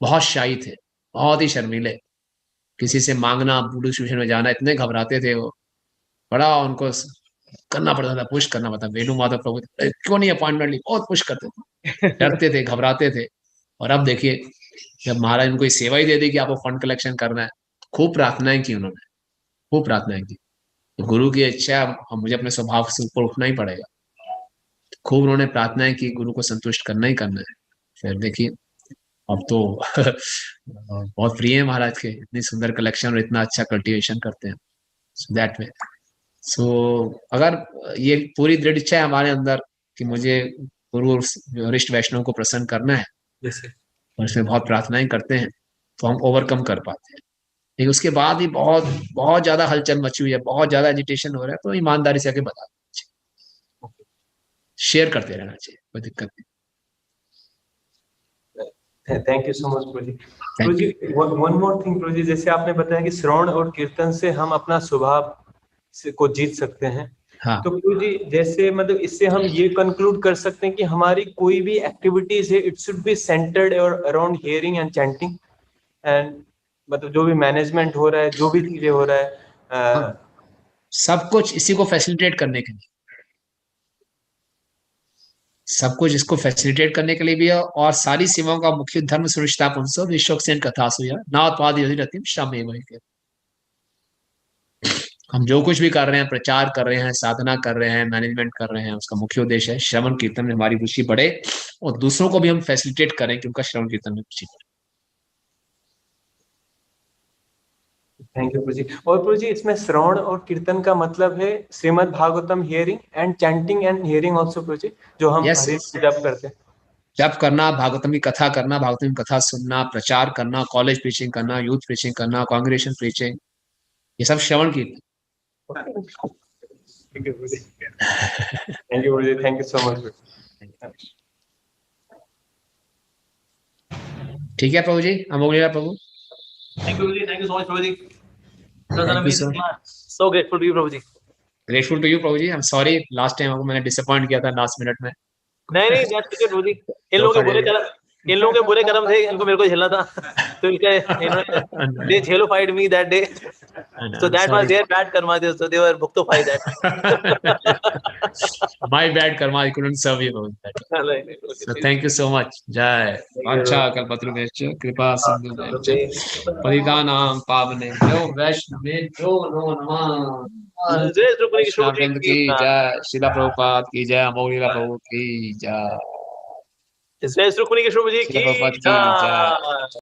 बहुत शाई थे, बहुत ही शर्मीले, किसी से मांगना, पुलिस स्टेशन में जाना, इतने घबराते थे वो, बड़ा उनको करना पड़ता था, पुश करना पड़ता। वेणु माधव प्रभु क्यों नहीं अपॉइंटमेंट ली, बहुत पुश करते थे, डरते थे, घबराते थे। और अब देखिए जब महाराज उनको ये सेवा ही दे दी कि आपको फंड कलेक्शन करना है, खूब प्रार्थनाएं की उन्होंने, खूब प्रार्थनाएं की। तो गुरु की इच्छा, अब मुझे अपने स्वभाव से ऊपर उठना ही पड़ेगा। खूब उन्होंने प्रार्थनाएं की, गुरु को संतुष्ट करना ही करना है। फिर देखिए अब तो बहुत प्रिय है महाराज के, इतनी सुंदर कलेक्शन और इतना अच्छा कल्टीवेशन करते हैं। सो दैट वे, सो अगर ये पूरी दृढ़ इच्छा है हमारे अंदर कि मुझे गुरु और वरिष्ठ वैष्णव को प्रसन्न करना है, जैसे और इसमें बहुत प्रार्थनाएं करते हैं, तो हम ओवरकम कर पाते हैं। लेकिन उसके बाद भी बहुत बहुत ज्यादा हलचल मची हुई है, बहुत ज्यादा एजिटेशन हो रहा है, तो ईमानदारी से आके बता देना चाहिए, शेयर करते रहना चाहिए, कोई दिक्कत नहीं। Thank you so much Prabhu ji. Thank Prabhu ji, one more thing Prabhu ji, जैसे आपने बताया कि श्रवण और कीर्तन से हम अपना स्वभाव को जीत सकते हैं। हाँ, तो प्रभु जी जैसे मतलब इससे हम ये कंक्लूड कर सकते हैं कि हमारी कोई भी एक्टिविटीज है इट शुड बी सेंटर्ड और around hearing and chanting, and मतलब जो भी मैनेजमेंट हो रहा है, जो भी चीजें हो रहा है हाँ, सब कुछ इसी को फैसिलिटेट करने के लिए, सब कुछ इसको फैसिलिटेट करने के लिए भी है। और सारी सेवाओं का मुख्य धर्म सुनिश्चिता पुंसो विश्वक्सेन कथा सुया नात्वाद यदि श्रमे वही के। हम जो कुछ भी कर रहे हैं, प्रचार कर रहे हैं, साधना कर रहे हैं, मैनेजमेंट कर रहे हैं, उसका मुख्य उद्देश्य है श्रवण कीर्तन में हमारी रुचि बढ़े और दूसरों को भी हम फैसिलिटेट करें कि उनका श्रवण कीर्तन में रुचि बढ़े। थैंक यू प्रभु जी। और प्रभु जी इसमें श्रवण और कीर्तन का मतलब है Srimad Bhagavatam hearing and chanting and hearing also Prabhu ji, जो हम Yes, हरि जप करते हैं। जप करना, भागवतम की कथा करना, भागवतम की कथा सुनना, प्रचार करना, कॉलेज प्रीचिंग करना, यूथ प्रीचिंग करना, कांग्रेगेशन प्रीचिंग, ये सब श्रवण कीर्तन। Thank you Prabhu ji, thank you Prabhu ji, thank you so much. ठीक है प्रभु जी, हम हो गया प्रभु। Thank you, Prabhuji. Thank you so much, Prabhuji. It was an Thank you, amazing sir. class. So grateful to you, Prabhuji. Grateful to you Prabhu ji. I am sorry last time आपको मैंने डिसअपॉइंट किया था last minute में। नहीं नहीं that's okay, Prabhuji. इन लोगों धोखा के दे बुरे दिया। कर्म, इन लोगों के बुरे कर्म थे, इनको मेरे को झेलना था। तो इन्होंने they jellified me that day. So that was their bad karma. So they were bhuktified that. My bad karma, I couldn't serve you about that. नहीं, नहीं, Prabhuji, So please. thank you so much. जय अच्छा कल्पतरुभ्यश्च कृपा सिंधुभ्यश्च पतितानां पावनेभ्यो वैष्णवेभ्यो नमो नमः। जय श्री कृष्ण की वैष्णववृंद की जय, श्रीला प्रभुपाद की जय, अमोघ प्रभु की जय, जय श्री कृष्ण की श्रीला प्रभुपाद की जय। जय।